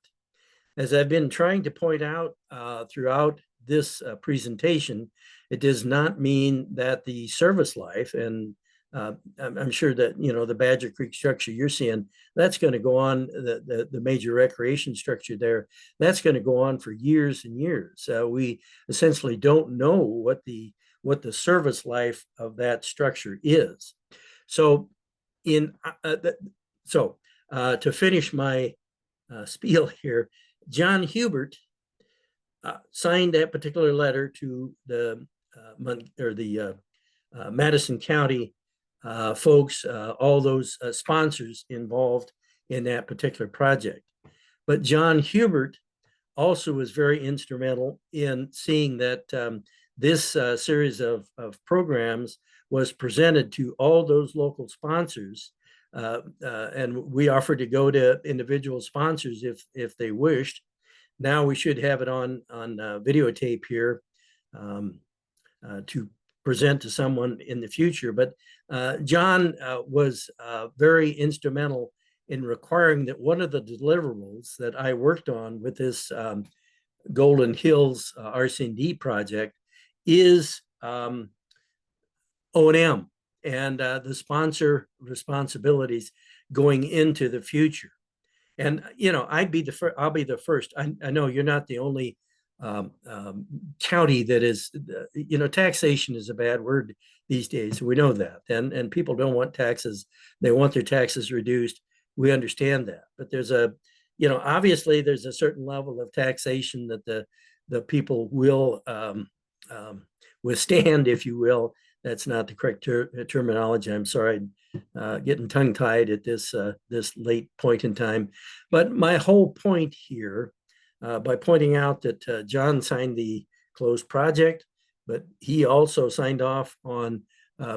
As I've been trying to point out throughout this presentation, it does not mean that the service life, and I'm sure that, the Badger Creek structure you're seeing, that's going to go on, the major recreation structure there, that's going to go on for years and years. We essentially don't know what the service life of that structure is. So to finish my spiel here, John Hubert signed that particular letter to the Madison County folks, all those sponsors involved in that particular project. But John Hubert also was very instrumental in seeing that this series of programs was presented to all those local sponsors, and we offered to go to individual sponsors if they wished. Now we should have it on videotape here to present to someone in the future. But John was very instrumental in requiring that one of the deliverables that I worked on with this Golden Hills RC&D project is O&M and the sponsor responsibilities going into the future. And I'll be the first. I know you're not the only county that is. Taxation is a bad word these days. We know that, and people don't want taxes. They want their taxes reduced. We understand that, but there's obviously there's a certain level of taxation that the people will withstand, if you will. That's not the correct terminology. I'm sorry, getting tongue-tied at this late point in time. But my whole point here, by pointing out that John signed the closed project, but he also signed off on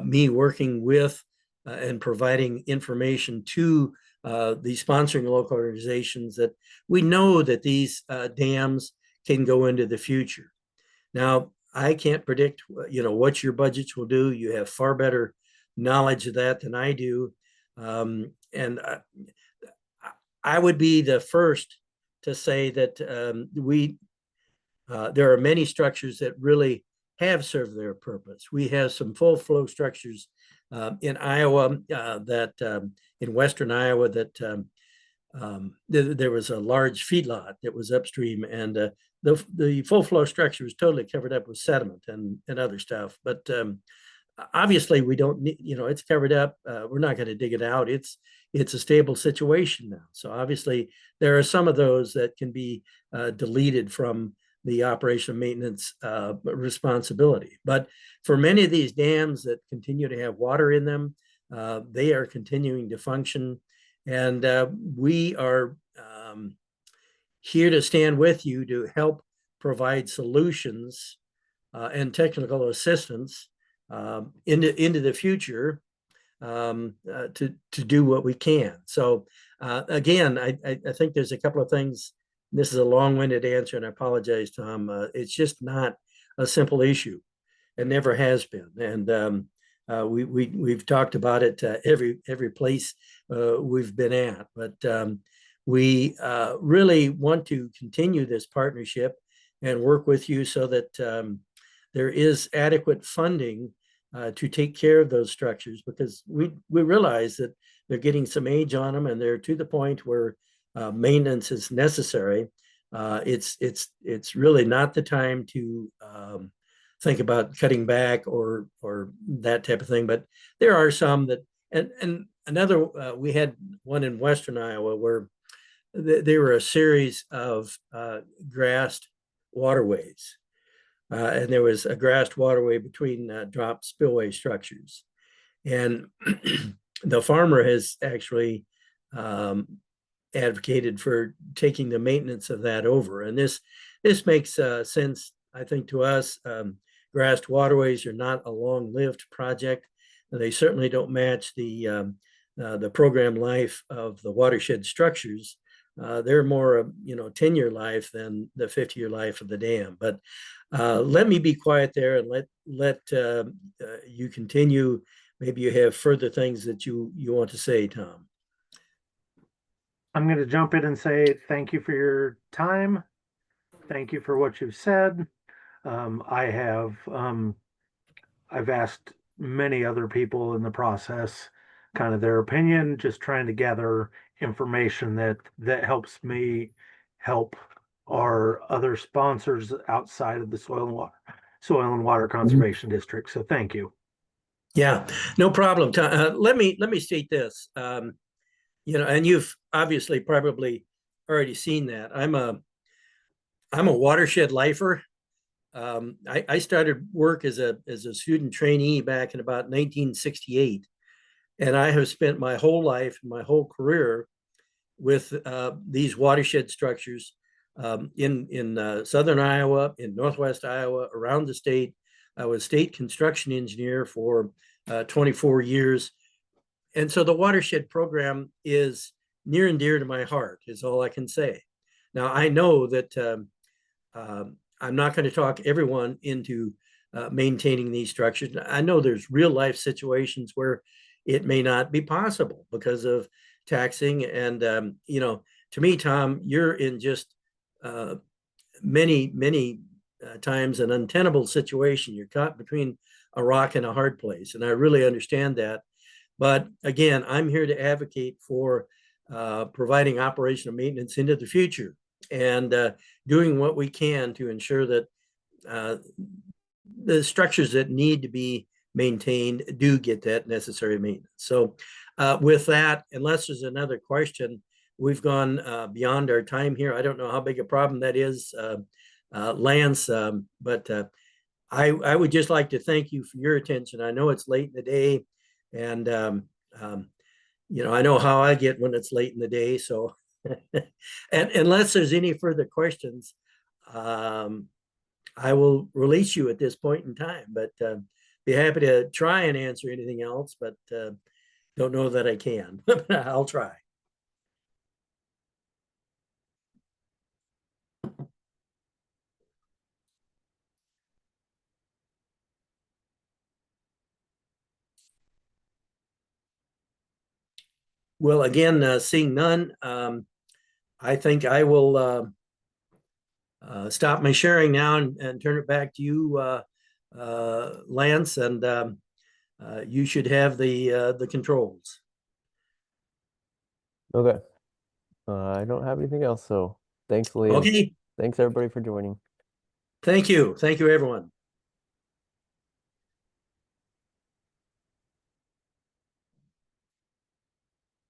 me working with and providing information to the sponsoring local organizations that we know that these dams can go into the future. Now, I can't predict, what your budgets will do. You have far better knowledge of that than I do. And I would be the first to say that there are many structures that really have served their purpose. We have some full flow structures in Iowa in Western Iowa that there was a large feedlot that was upstream, and the full flow structure was totally covered up with sediment and other stuff. But obviously we don't need, it's covered up. We're not going to dig it out. It's a stable situation now. So obviously there are some of those that can be deleted from the operation and maintenance responsibility. But for many of these dams that continue to have water in them, they are continuing to function. And we are here to stand with you to help provide solutions and technical assistance into the future to do what we can. So Again, I think there's a couple of things. This is a long-winded answer, and I apologize, Tom. It's just not a simple issue. It never has been, and we've talked about it every place we've been at. But we really want to continue this partnership and work with you so that there is adequate funding to take care of those structures, because we realize that they're getting some age on them, and they're to the point where maintenance is necessary. It's really not the time to think about cutting back or that type of thing. But there are some that, and another, we had one in Western Iowa where they were a series of grassed waterways. And there was a grassed waterway between drop spillway structures. And the farmer has actually advocated for taking the maintenance of that over. And this makes sense, I think, to us. Grassed waterways are not a long-lived project. They certainly don't match the program life of the watershed structures. They're more, 10-year life than the 50-year life of the dam. But let me be quiet there and let you continue. Maybe you have further things that you want to say, Tom. I'm going to jump in and say thank you for your time. Thank you for what you've said. I've asked many other people in the process kind of their opinion, just trying to gather information that helps me help our other sponsors outside of the Soil and Water Conservation District. So thank you. Yeah, no problem. Let me state this. And you've obviously probably already seen that. I'm a watershed lifer. I started work as a student trainee back in about 1968, and I have spent my whole life, my whole career, with these watershed structures in southern Iowa, in northwest Iowa, around the state. I was state construction engineer for 24 years. And so the watershed program is near and dear to my heart, is all I can say. Now, I know that I'm not going to talk everyone into maintaining these structures. I know there's real life situations where it may not be possible because of taxing. And, to me, Tom, you're in just many times an untenable situation. You're caught between a rock and a hard place. And I really understand that. But again, I'm here to advocate for providing operational maintenance into the future and doing what we can to ensure that the structures that need to be maintained do get that necessary maintenance. So with that, unless there's another question, we've gone beyond our time here. I don't know how big a problem that is, Lance, but I would just like to thank you for your attention. I know it's late in the day, and I know how I get when it's late in the day. So, and unless there's any further questions, I will release you at this point in time. But be happy to try and answer anything else, but don't know that I can. I'll try. Well, again, seeing none, I think I will stop my sharing now and turn it back to you, Lance, and you should have the controls. Okay. I don't have anything else, so thanks, Liam. Okay. Thanks everybody for joining. Thank you. Thank you, everyone.